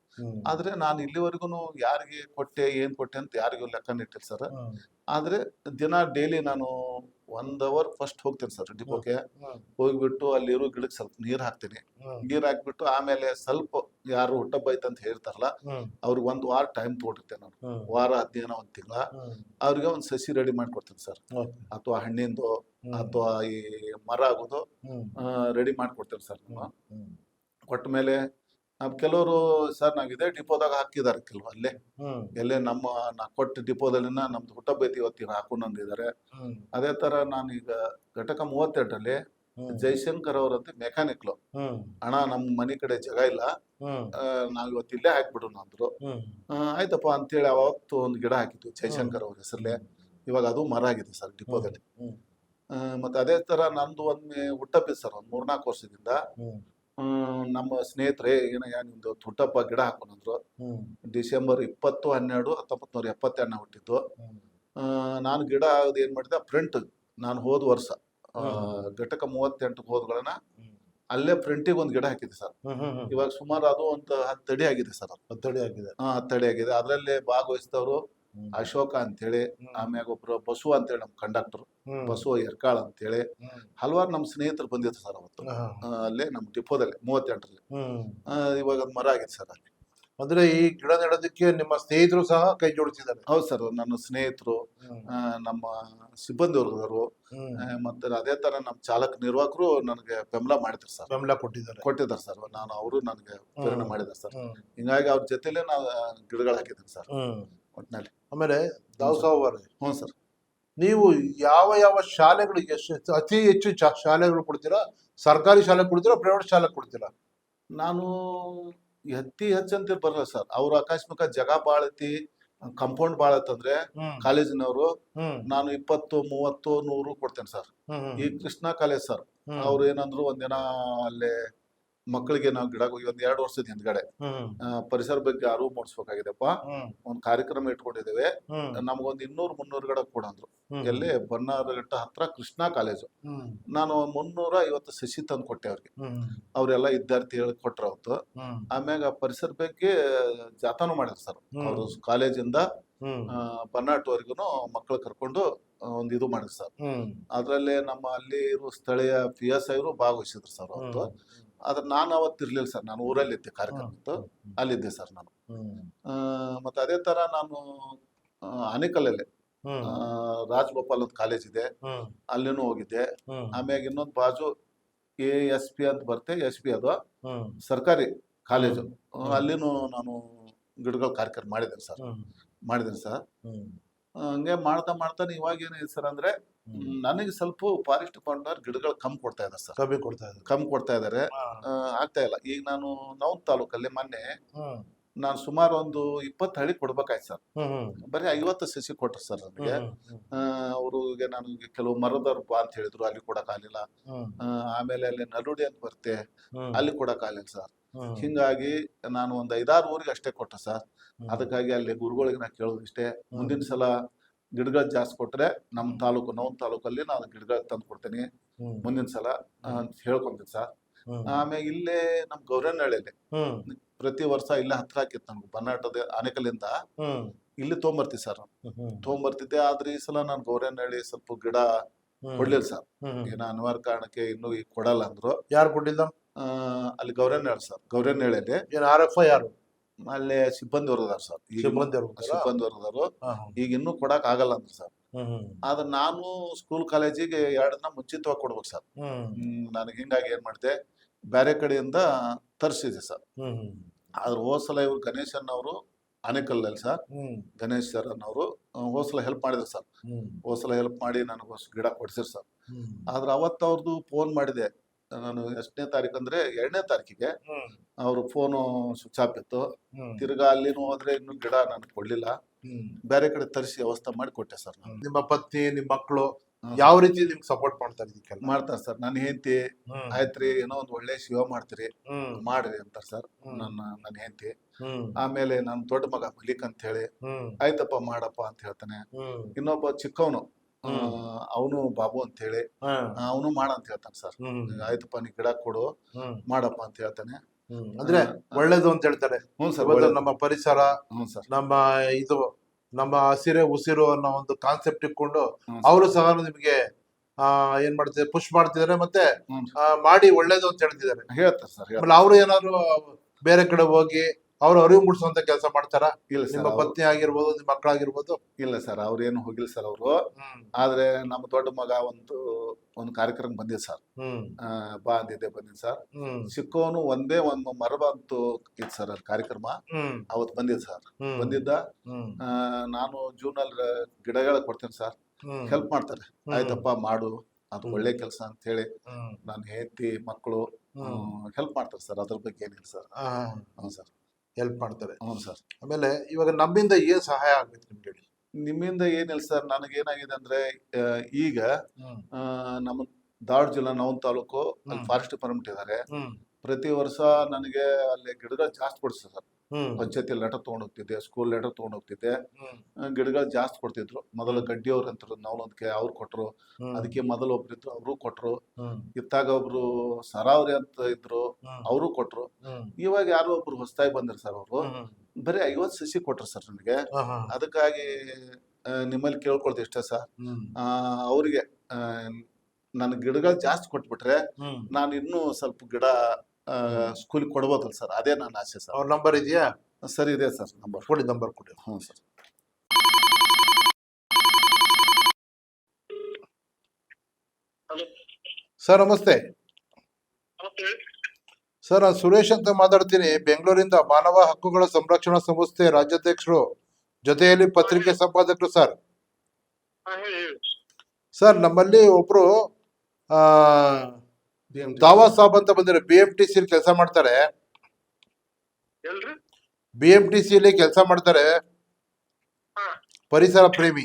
ಆದ್ರೆ ನಾನು ಇಲ್ಲಿವರೆಗೂ ಯಾರಿಗೆ ಕೊಟ್ಟೆ ಏನ್ ಕೊಟ್ಟೆ ಅಂತ ಯಾರಿಗೂ ಲೆಕ್ಕನ ಇಟ್ಟಿಲ್ಲ ಸರ್. ಆದ್ರೆ ದಿನ ಡೈಲಿ ನಾನು 1 ಅವರ್ ಫಸ್ಟ್ ಹೋಗ್ತೇನೆ ಸರ್ ಡಿಪೋಗೆ. ಹೋಗ್ಬಿಟ್ಟು ಅಲ್ಲಿರೋ ಗಿಡಕ್ಕೆ ಸ್ವಲ್ಪ ನೀರ್ ಹಾಕ್ತೀನಿ. ನೀರ್ ಹಾಕ್ಬಿಟ್ಟು ಆಮೇಲೆ ಸ್ವಲ್ಪ ಯಾರು ಹುಟ್ಟಬ್ಬ ಐತಂತ ಹೇಳ್ತಾರಲ್ಲ, ಅವ್ರಿಗೆ 1 ವಾರ ಟೈಮ್ ತಗೊಂಡಿರ್ತೇನೆ ನಾನು. ವಾರ 15 1 ತಿಂಗಳ ಅವ್ರಿಗೆ ಒಂದು ಸಸಿ ರೆಡಿ ಮಾಡ್ಕೊಡ್ತೇನೆ ಸರ್. ಅಥವಾ ಹಣ್ಣಿಂದು ಅಥವಾ ಈ ಮರ ಆಗೋದು ರೆಡಿ ಮಾಡ್ಕೊಡ್ತೇನೆ ಸರ್. ಕೊಟ್ಟ ಮೇಲೆ ಕೆಲವರು ಸರ್ ನಾವ್ ಇದೇ ಡಿಪೋದಾಗ ಹಾಕಿದಾರೆ ಕೆಲವು ಅಲ್ಲೇ ಎಲ್ಲೇ ನಮ್ಮ ನಾ ಕೊಟ್ಟ ಡಿಪೋದಲ್ಲಿನ ನಮ್ದು ಹುಟ್ಟಬ್ಬ ಐತಿ ಇವತ್ತಿನ ಹಾಕೊಂಡಂದಿದ್ದಾರೆ. ಅದೇ ತರ ನಾನೀಗ ಘಟಕ 32ರಲ್ಲಿ ಜೈಶಂಕರ್ ಅವರಂತೆ ಮೆಕ್ಯಾನಿಕ್ಲು. ಅಣ್ಣ ನಮ್ಮ ಮನೆ ಕಡೆ ಜಾಗ ಇಲ್ಲ, ನಾವ್ ಇವತ್ತು ಇಲ್ಲೇ ಹಾಕ್ಬಿಡೋಣ ಅಂದ್ರು. ಆಯ್ತಪ್ಪ ಅಂತೇಳಿ ಅವತ್ತು ಒಂದು ಗಿಡ ಹಾಕಿದ್ವಿ ಜೈಶಂಕರ್ ಅವ್ರ ಹೆಸರಲ್ಲೇ. ಇವಾಗ ಅದು ಮರ ಆಗಿದೆ ಸರ್ ಡಿಪೋದಲ್ಲಿ. ಮತ್ತೆ ಅದೇ ತರ ನಂದು ಒಮ್ಮೆ ಹುಟ್ಟಪ್ಪಿದೆ ಸರ್, ಒಂದ್ 3-4 ವರ್ಷದಿಂದ. ನಮ್ಮ ಸ್ನೇಹಿತರೆ ಏನಯ್ಯ ನಿಮ್ದು ಹುಟ್ಟಪ್ಪ ಗಿಡ ಹಾಕೋಣಂದ್ರು. ಡಿಸೆಂಬರ್ 20/12/1972 ಹುಟ್ಟಿದ್ದು. ನಾನು ಗಿಡ ಏನ್ ಮಾಡಿದೆ, ಪ್ರಿಂಟ್ ನಾನು ಹೋದ ವರ್ಷ ಘಟಕ 38 ಹೋದ್ಗಳನ್ನ ಅಲ್ಲೇ ಪ್ರಿಂಟಿಗೆ ಒಂದು ಗಿಡ ಹಾಕಿದೆ ಸರ್. ಇವಾಗ ಸುಮಾರು ಅದು ಒಂದು 10 ಅಡಿ ಆಗಿದೆ ಸರ್. 10 ಅಡಿ ಆಗಿದೆ. 10 ಅಡಿ ಆಗಿದೆ. ಅದರಲ್ಲಿ ಭಾಗವಹಿಸಿದವರು ಅಶೋಕ ಅಂತೇಳಿ, ಆಮ್ಯಾಗ ಒಬ್ರು ಬಸವ ಅಂತೇಳಿ ನಮ್ಮ ಕಂಡಕ್ಟರ್ ಬಸವ ಎರ್ಕಾಳ್ ಅಂತೇಳಿ, ಹಲವಾರು ನಮ್ಮ ಸ್ನೇಹಿತರು ಬಂದಿದ್ರು ಸರ್ ಅವತ್ತು. ಅಲ್ಲೇ ನಮ್ಮ ಡಿಪೋದಲ್ಲಿ 38ರಲ್ಲಿ. ಇವಾಗ ಅದು ಮರ ಆಗಿದೆ ಸರ್ ಅಲ್ಲಿ. ಅಂದ್ರೆ ಈ ಗಿಡ ನೆಡೋದಕ್ಕೆ ನಿಮ್ಮ ಸ್ನೇಹಿತರು ಸಹ ಕೈ ಜೋಡಿಸಿದ್ದಾರೆ? ಹೌದು ಸರ್, ನನ್ನ ಸ್ನೇಹಿತರು, ನಮ್ಮ ಸಿಬ್ಬಂದಿ ವರ್ಗದವರು, ಮತ್ತೆ ಅದೇ ತರ ನಮ್ಮ ಚಾಲಕ ನಿರ್ವಾಹಕರು ನನಗೆ ಬೆಂಬಲ ಮಾಡಿದ್ರು ಸರ್. ಬೆಂಬಲ ಕೊಟ್ಟಿದ್ದಾರೆ ಸರ್. ನಾನು ಅವರು ನನಗೆ ಪ್ರೇರಣೆ ಮಾಡಿದ್ದಾರೆ ಸರ್. ಹಿಂಗಾಗಿ ಅವ್ರ ಜೊತೆಲೆ ನಾವು ಗಿಡಗಳು ಹಾಕಿದ್ದೀನಿ ಸರ್ ಒಟ್ಟಿನಲ್ಲಿ. ಆಮೇಲೆ ದಾವಸಾವ್ ಅವರೇ, ಹ್ಞೂ ಸರ್, ನೀವು ಯಾವ ಯಾವ ಶಾಲೆಗಳಿಗೆ ಅತಿ ಹೆಚ್ಚು ಶಾಲೆಗಳು ಕೊಡ್ತೀರಾ? ಸರ್ಕಾರಿ ಶಾಲೆ ಕೊಡ್ತೀರಾ, ಪ್ರೈವೇಟ್ ಶಾಲೆ ಕೊಡ್ತೀರಾ? ನಾನು ಹೆಚ್ಚಂತ ಬರಲ್ಲ ಸರ್. ಅವ್ರು ಅಕಸ್ಮಾತ್ ಜಾಗ ಬಾಳ ಐತಿ, ಕಂಪೌಂಡ್ ಬಾಳ ಐತಂದ್ರೆ ಕಾಲೇಜಿನವರು ನಾನು 20, 30, 100 ಕೊಡ್ತೇನೆ ಸರ್. ಈ ಕೃಷ್ಣ ಕಾಲೇಜ್ ಸರ್, ಅವ್ರು ಏನಂದ್ರು ಒಂದಿನ ಅಲ್ಲೇ ಮಕ್ಕಳಿಗೆ ನಾವು ಗಿಡ ಒಂದ್ 2 ವರ್ಷದ ಹಿಂದ್ಗಡೆ ಪರಿಸರ ಬಗ್ಗೆ ಅರಿವು ಮೂಡಿಸ್ಬೇಕಾಗಿದೆಪ್ಪ, ಒಂದ್ ಕಾರ್ಯಕ್ರಮ ಇಟ್ಕೊಂಡಿದ್ದೇವೆ, ನಮ್ಗೊಂದ್ 200-300 ಗಿಡ ಕೊಡಂದ್ರು. ಎಲ್ಲಿ ಬನ್ನಾರಘಟ್ಟ ಹತ್ರ ಕೃಷ್ಣ ಕಾಲೇಜು. ನಾನು 350 ಸಸಿ ತಂದು ಕೊಟ್ಟೆ ಅವ್ರಿಗೆ. ಅವ್ರೆಲ್ಲ ವಿದ್ಯಾರ್ಥಿ ಹೇಳಿ ಕೊಟ್ರ ಅವತ್ತು. ಆಮ್ಯಾಗ ಪರಿಸರ ಬಗ್ಗೆ ಜಾಥಾನು ಮಾಡಿದ್ರು ಸರ್. ಅವರು ಕಾಲೇಜಿಂದ ಬನ್ನಾಟವರೆಗೂ ಮಕ್ಕಳು ಕರ್ಕೊಂಡು ಒಂದು ಇದು ಮಾಡಿದ್ರು ಸರ್. ಅದ್ರಲ್ಲಿ ನಮ್ಮ ಅಲ್ಲಿ ಇರೋ ಸ್ಥಳೀಯ PSI ಭಾಗವಹಿಸಿದ್ರು ಸರ್ ಅವತ್ತು. ಆದ್ರೆ ನಾನು ಅವತ್ತಿರ್ಲಿಲ್ಲ ಸರ್, ನಾನು ಊರಲ್ಲಿದ್ದೆ, ಕಾರ್ಯಕ್ರಮದ್ದು ಅಲ್ಲಿದ್ದೆ ಸರ್ ನಾನು. ಮತ್ತೆ ಅದೇ ತರ ನಾನು ಆನೇಕಲ್ಲಲ್ಲಿ ರಾಜಗೋಪಾಲ್ ಅಂತ ಕಾಲೇಜ್ ಇದೆ, ಅಲ್ಲಿನೂ ಹೋಗಿದ್ದೆ. ಆಮ್ಯಾಗ ಇನ್ನೊಂದು ಬಾಜು ASP ಅಂತ ಬರ್ತೆ, SP ಅದು ಸರ್ಕಾರಿ ಕಾಲೇಜು, ಅಲ್ಲಿನೂ ನಾನು ಗಿಡಗಳ ಕಾರ್ಯಕ್ರಮ ಮಾಡಿದ್ದೇನೆ ಸರ್. ಹಂಗೆ ಮಾಡ್ತಾ ಮಾಡ್ತಾನೆ ಇವಾಗ ಏನಿದೆ ಸರ್ ಅಂದ್ರೆ, ನನಗೆ ಸ್ವಲ್ಪ ಫಾರೆಸ್ಟ್ ಡಿಪಾರ್ಟ್ಮೆಂಟ್ ಗಿಡಗಳು ಕಮ್ಮಿ ಕೊಡ್ತಾ ಇದ್ದಾರೆ ಸರ್. ಕಮ್ಮಿ ಕೊಡ್ತಾ ಇದಾರೆ, ಆಗ್ತಾ ಇಲ್ಲ. ಈಗ ನಾನು ನವನ್ ತಾಲೂಕಲ್ಲಿ ಮೊನ್ನೆ ನಾನು ಸುಮಾರು ಒಂದು 20 ಹಳ್ಳಿ ಕೊಡ್ಬೇಕಾಯ್ತು ಸರ್. ಬರೀ 50 ಸಸಿ ಕೊಟ್ರು ಸರ್ ನನಗೆ. ಅವ್ರಿಗೆ ನಾನು ಕೆಲವು ಮರದವ್ರು ಬಾ ಅಂತ ಹೇಳಿದ್ರು, ಅಲ್ಲಿ ಕೊಡಕ್ ಆಗ್ಲಿಲ್ಲ. ಆಮೇಲೆ ಅಲ್ಲಿ ನಲ್ಲುಡಿ ಅಂತ ಬರ್ತೆ, ಅಲ್ಲಿ ಕೊಡಕ್ ಆಗ್ಲಿಲ್ಲ ಸರ್. ಹಿಂಗಾಗಿ ನಾನು ಒಂದು 5-6 ಊರಿಗೆ ಅಷ್ಟೇ ಕೊಟ್ಟೆ ಸರ್. ಅದಕ್ಕಾಗಿ ಅಲ್ಲಿ ಗುರುಗಳಿಗೆ ನಾ ಕೇಳೋದು ಇಷ್ಟೇ, ಮುಂದಿನ ಸಲ ಗಿಡಗಳು ಜಾಸ್ತಿ ಕೊಟ್ರೆ ನಮ್ಮ ತಾಲೂಕು ನವನ್ ತಾಲೂಕಲ್ಲಿ ನಾನು ಗಿಡಗಳು ತಂದು ಕೊಡ್ತೇನೆ ಮುಂದಿನ ಸಲ ಅಂತ ಹೇಳ್ಕೊಂತೀನಿ ಸರ್. ಆಮೇಲೆ ಇಲ್ಲೇ ನಮ್ ಗೌರನಹಳ್ಳಿಯಲ್ಲಿ ಪ್ರತಿ ವರ್ಷ ಇಲ್ಲೇ ಹತ್ರ ಹಾಕಿತ್ತು ನಮ್ಗೆ ಬನ್ನಾಟದ ಆನೇಕಲ್ಲಿಂದ ಇಲ್ಲಿ ತೊಗೊಂಬರ್ತೀವಿ ಸರ್. ತೊಗೊಂಬರ್ತಿದ್ದೆ. ಆದ್ರೆ ಈ ಸಲ ನಾನು ಗೌರನಹಳ್ಳಿ ಸ್ವಲ್ಪ ಗಿಡ ಕೊಡ್ಲಿಲ್ಲ ಸರ್, ಏನೋ ಅನಿವಾರ್ಯ ಕಾರಣಕ್ಕೆ ಇನ್ನೂ ಈಗ ಕೊಡಲ್ಲ ಅಂದ್ರು. ಯಾರು ಕೊಟ್ಟಿಲ್ಲ? ಅಲ್ಲಿ ಗೌರನಹಳ್ಳಿ ಸರ್, ಗೌರನಹಳ್ಳಿಯಲ್ಲಿ RFI ಯಾರು? ಅಲ್ಲೇ ಸಿಬ್ಬಂದಿ ವರ್ಗದಾರ ಸರ್. ಸಿಬ್ಬಂದಿ ವರ್ಗದವರು ಈಗ ಇನ್ನೂ ಕೊಡಕ್ ಆಗಲ್ಲ ಅಂದ್ರು ಸರ್. ಆದ್ರೆ ನಾನು ಸ್ಕೂಲ್ ಕಾಲೇಜಿಗೆ 2 ದಿನ ಮುಂಚಿತವಾಗಿ ಕೊಡ್ಬೇಕು ಸರ್. ನನಗೆ ಹಿಂಗಾಗಿ ಏನ್ ಮಾಡಿದೆ, ಬೇರೆ ಕಡೆಯಿಂದ ತರಿಸಿದೆ ಸರ್. ಆದ್ರೆ ಹೋದ್ಸಲ ಇವ್ರು ಗಣೇಶನ್ ಅವರು ಆನೇಕಲ್ಲಲ್ಲಿ ಸರ್, ಗಣೇಶ್ ಸರ್ ಅನ್ನೋರು ಹೋದ್ಸಲ ಹೆಲ್ಪ್ ಮಾಡಿದ್ರು ಸರ್. ಹೋದ್ಸಲ ಹೆಲ್ಪ್ ಮಾಡಿ ನನಗೆ ಗಿಡ ಕೊಡ್ಸಿರ್ ಸರ್. ಆದ್ರೆ ಅವತ್ತು ಅವ್ರದ್ದು ಫೋನ್ ಮಾಡಿದೆ ನಾನು, ಎಷ್ಟನೇ ತಾರೀಕು ಅಂದ್ರೆ 2ನೇ ತಾರೀಕಿಗೆ ಅವ್ರ ಫೋನು ಸ್ವಿಚ್ ಆಫ್ ಇತ್ತು. ತಿರ್ಗಾ ಅಲ್ಲಿನೂ ಹೋದ್ರೆ ಇನ್ನು ಗಿಡ ನನ್ಗೆ ಕೊಡ್ಲಿಲ್ಲ, ಬೇರೆ ಕಡೆ ತರಿಸಿ ವ್ಯವಸ್ಥೆ ಮಾಡಿ ಕೊಟ್ಟೆ ಸರ್. ನಿಮ್ಮ ಪತ್ನಿ, ನಿಮ್ಮ ಮಕ್ಕಳು ಯಾವ ರೀತಿ ನಿಮ್ಗೆ ಸಪೋರ್ಟ್ ಮಾಡ್ತಾರೆ? ಇದಕ್ಕೆಲ್ಲ ಮಾಡ್ತಾರೆ ಸರ್. ನನ್ನ ಹೆಂಡತಿ ಆಯ್ತ್ರಿ, ಏನೋ ಒಂದ್ ಒಳ್ಳೆ ಶಿವ ಮಾಡ್ತೀರಿ, ಮಾಡ್ರಿ ಅಂತಾರ ಸರ್ ನನ್ನ ಹೆಂಡತಿ. ಆಮೇಲೆ ನನ್ ದೊಡ್ಡ ಮಗ ಮಲಿಕ್ ಅಂತ ಹೇಳಿ, ಆಯ್ತಪ್ಪ ಮಾಡಪ್ಪ ಅಂತ ಹೇಳ್ತಾನೆ. ಇನ್ನೊಬ್ಬ ಚಿಕ್ಕವನು ಅವನು ಬಾಬು ಅಂತ ಹೇಳಿ, ಅವನು ಮಾಡ ಅಂತ ಹೇಳ್ತಾನೆ ಸರ್. ಆಯ್ತಪ್ಪ ನೀ ಗಿಡ ಕೊಡು ಮಾಡಪ್ಪ ಅಂತ ಹೇಳ್ತಾನೆ. ಅಂದ್ರೆ ಒಳ್ಳೇದು ಅಂತ ಹೇಳ್ತಾರೆ. ನಮ್ಮ ಪರಿಸರ, ನಮ್ಮ ಇದು ನಮ್ಮ ಹಸಿರೇ ಉಸಿರು ಅನ್ನೋ ಒಂದು ಕಾನ್ಸೆಪ್ಟ್ ಇಟ್ಕೊಂಡು ಅವರು ಸಹ ನಿಮ್ಗೆ ಏನ್ ಮಾಡ್ತಿದ್ದಾರೆ, ಪುಷ್ ಮಾಡ್ತಿದ್ದಾರೆ, ಮತ್ತೆ ಮಾಡಿ ಒಳ್ಳೇದು ಅಂತ ಹೇಳ್ತಿದ್ದಾರೆ, ಹೇಳ್ತಾರೆ ಸರ್. ಅವರು ಏನಾದ್ರು ಬೇರೆ ಕಡೆ ಹೋಗಿ ಅವ್ರು ಅರಿವು ಮೂಡಿಸುವಂತ ಕೆಲಸ ಮಾಡ್ತಾರ? ಇಲ್ಲ ಸರ್, ನಿಮ್ಮ ಪತ್ನಿ ಆಗಿರ್ಬೋದು, ನಿಮ್ಮ ಮಕ್ಕಳಾಗಿರ್ಬೋದು? ಇಲ್ಲ ಸರ್, ಅವ್ರೇನು ಹೋಗಿಲ್ಲ ಸರ್ ಅವರು. ಆದ್ರೆ ನಮ್ಮ ದೊಡ್ಡ ಮಗ ಒಂದು ಕಾರ್ಯಕ್ರಮ ಬಂದಿದೆ ಸರ್, ಬಾ ಅಂದಿದ್ದೆ, ಬಂದಿದ್ ಸರ್. ಚಿಕ್ಕವನು ಒಂದೇ ಒಂದು ಮರ ಅಂತೂ ಇತ್ತು ಸರ್ ಅಲ್ಲಿ ಕಾರ್ಯಕ್ರಮ, ಅವತ್ತು ಬಂದಿದ್ ಸರ್. ಬಂದಿದ್ದ ನಾನು ಜೂನ್ ಅಲ್ಲಿ ಗಿಡಗಳ ಕೊಡ್ತೇನೆ ಸರ್, ಹೆಲ್ಪ್ ಮಾಡ್ತಾರೆ. ಆಯ್ತಪ್ಪ ಮಾಡು ಅದು ಹ್ಮ್. ಒಳ್ಳೆ ಕೆಲಸ ಅಂತ ಹೇಳಿ ಹ್ಮ್. ನನ್ನ ಹೆಂಡತಿ ಮಕ್ಕಳು ಹ್ಮ್. ಹೆಲ್ಪ್ ಮಾಡ್ತಾರೆ ಸರ್, ಅದ್ರ ಬಗ್ಗೆ ಏನಿಲ್ಲ ಸರ್. ಆ, ಹ್ಞೂ ಸರ್. ಹೆಲ್ಪ್ ಮಾಡ್ತಾರೆ. ಹ್ಞೂ ಸರ್. ಆಮೇಲೆ ಇವಾಗ ನಮ್ಮಿಂದ ಏನ್ ಸಹಾಯ ಆಗ್ಬೇಕು ನಿಮ್ಗೆ ಹೇಳಿ? ನಿಮ್ಮಿಂದ ಏನಿಲ್ಲ ಸರ್, ನನಗೇನಾಗಿದೆ ಅಂದ್ರೆ ಆ, ಈಗ ಹ್ಮ್. ನಮ್ಮ ಧಾರವಾಡ ಜಿಲ್ಲಾ ನವನ್ ತಾಲೂಕು ಅಲ್ಲಿ ಹ್ಮ್. ಫಾರೆಸ್ಟ್ ಡಿಪಾರ್ಟ್ಮೆಂಟ್ ಇದ್ದಾರೆ. ಹ್ಮ್. ಪ್ರತಿ ವರ್ಷ ನನಗೆ ಅಲ್ಲಿ ಗಿಡಗಳು ಜಾಸ್ತಿ ಕೊಡ್ತಾರೆ ಸರ್. ಹ್ಮ್. ಪಂಚಾಯತಿ ಲೆಟರ್ ತೊಗೊಂಡು ಹೋಗ್ತಿದ್ದೆ, ಸ್ಕೂಲ್ ಲೆಟರ್ ತೊಗೊಂಡು ಹೋಗ್ತಿದ್ದೆ. ಹ್ಮ್. ಗಿಡಗಳು ಜಾಸ್ತಿ ಕೊಡ್ತಿದ್ರು. ಮೊದಲು ಹ್ಮ್. ಗಡ್ಡಿ ಅವ್ರು ಅಂತಾರೆ ನಾವೊಂದಕ್ಕೆ ಅವ್ರು ಕೊಟ್ರು. ಹ್ಮ್. ಅದಕ್ಕೆ ಮೊದಲು ಒಬ್ರು ಇದ್ರು, ಅವರು ಕೊಟ್ರು. ಹ್ಮ್. ಇತ್ತಾಗ ಒಬ್ರು ಸರಾವರಿ ಅಂತ ಇದ್ರು, ಹ್ಮ್. ಅವರು ಕೊಟ್ರು. ಹ್ಮ್. ಇವಾಗ ಯಾರೋ ಒಬ್ರು ಹೊಸದಾಗಿ ಬಂದಿರು ಸರ್, ಅವರು ಹ್ಮ್. ಬರೀ 50 ಸಸಿ ಕೊಟ್ರು ಸರ್ ನನಗೆ. ಆಹಾ. ಅದಕ್ಕಾಗಿ ನಿಮ್ಮಲ್ಲಿ ಕೇಳ್ಕೊಳ್ತೀವಿ ಇಷ್ಟೇ ಸರ್. ಹ್ಮ್. ಅವರಿಗೆ ನನ್ನ ಗಿಡಗಳು ಜಾಸ್ತಿ ಕೊಟ್ಬಿಟ್ರೆ ಹ್ಮ್. ನಾನು ಇನ್ನೂ ಸ್ವಲ್ಪ ಗಿಡ ಸ್ಕೂಲಿಗೆ ಕೊಡ್ಬೋದಲ್ಲ ಸರ್, ಅದೇ ನನ್ನ ಆಸೆ ಸರ್. ಅವ್ರ ನಂಬರ್ ಇದೆಯಾ? ಸರಿ ಇದೆ ಸರ್ ನಂಬರ್. ಕೊಡಿ, ನಂಬರ್ ಕೊಡಿ. ಹ್ಞೂ ಸರ್. ಸರ್ ನಮಸ್ತೆ. ಸರ್ ನಾನು ಸುರೇಶ್ ಅಂತ ಮಾತಾಡ್ತೀನಿ, ಬೆಂಗಳೂರಿಂದ ಮಾನವ ಹಕ್ಕುಗಳ ಸಂರಕ್ಷಣಾ ಸಂಸ್ಥೆ ರಾಜ್ಯಾಧ್ಯಕ್ಷರು, ಜೊತೆಯಲ್ಲಿ ಪತ್ರಿಕೆ ಸಂಪಾದಕರು ಸರ್. ಸರ್ ನಮ್ಮಲ್ಲಿ ಒಬ್ರು ದಾವಾ ಸಾಬ್ ಅಂತ ಬಂದಿರೋ BMTC ಕೆಲಸ ಮಾಡ್ತಾರೆ. BMTC ಕೆಲಸ ಮಾಡ್ತಾರೆ. ಪರಿಸರ ಪ್ರೇಮಿ,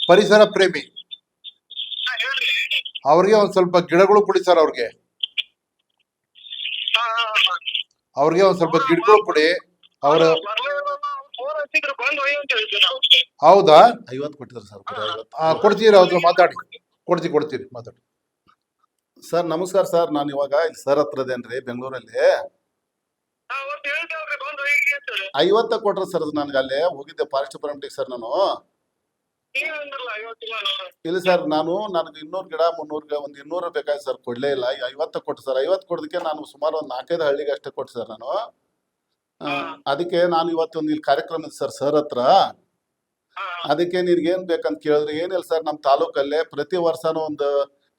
ಪರಿಸರ ಪ್ರೇಮಿ. ಅವ್ರಿಗೆ ಒಂದ್ ಸ್ವಲ್ಪ ಗಿಡಗಳು ಕೊಡಿ ಸರ್. ಅವ್ರಿಗೆ ಒಂದ್ ಸ್ವಲ್ಪ ಗಿಡಗಳು ಕೊಡಿ. ಅವ್ರ ಹೌದಾ? 50 ಕೊಟ್ಟಿದ್ರು ಸರ್. ಕೊಡ್ತೀರಾ? ಅವ್ರ ಮಾತಾಡಿ. ಕೊಡ್ತೀರಿ ಮಾತಾಡಿ. ಸರ್ ನಮಸ್ಕಾರ ಸರ್. ನಾನು ಇವಾಗ ಸರ್ ಹತ್ರ ಇದೇನ್ರಿ ಬೆಂಗಳೂರಲ್ಲಿ. 50 ಕೊಟ್ರು ಸರ್. ನನ್ಗೆ ಅಲ್ಲೇ ಹೋಗಿದ್ದೆ ಫಾರೆಸ್ಟ್ ಡಿಪಾರ್ಟ್ಮೆಂಟಿಗೆ ಸರ್. ನಾನು ಇಲ್ಲ ಸರ್, ನನಗೆ 200 ಗಿಡ 300 ಗಿಡ ಒಂದು 200 ಬೇಕಾಯ್ತು ಸರ್, ಕೊಡ್ಲೇ ಇಲ್ಲ. 50 ಕೊಟ್ಟು ಸರ್. 50 ಕೊಡೋದಕ್ಕೆ ನಾನು ಸುಮಾರು ಒಂದು 4-5 ಹಳ್ಳಿಗೆ ಅಷ್ಟೇ ಕೊಟ್ಟು ಸರ್ ನಾನು. ಅದಕ್ಕೆ ನಾನು ಇವತ್ತೊಂದು ಇಲ್ಲಿ ಕಾರ್ಯಕ್ರಮ ಇದೆ ಸರ್ ಹತ್ರ. ಅದಕ್ಕೆ ನಿನ್ಗೆ ಏನ್ ಬೇಕಂತ ಕೇಳಿದ್ರೆ ಏನಿಲ್ಲ ಸರ್, ನಮ್ಮ ತಾಲೂಕಲ್ಲೇ ಪ್ರತಿ ವರ್ಷನೂ ಒಂದು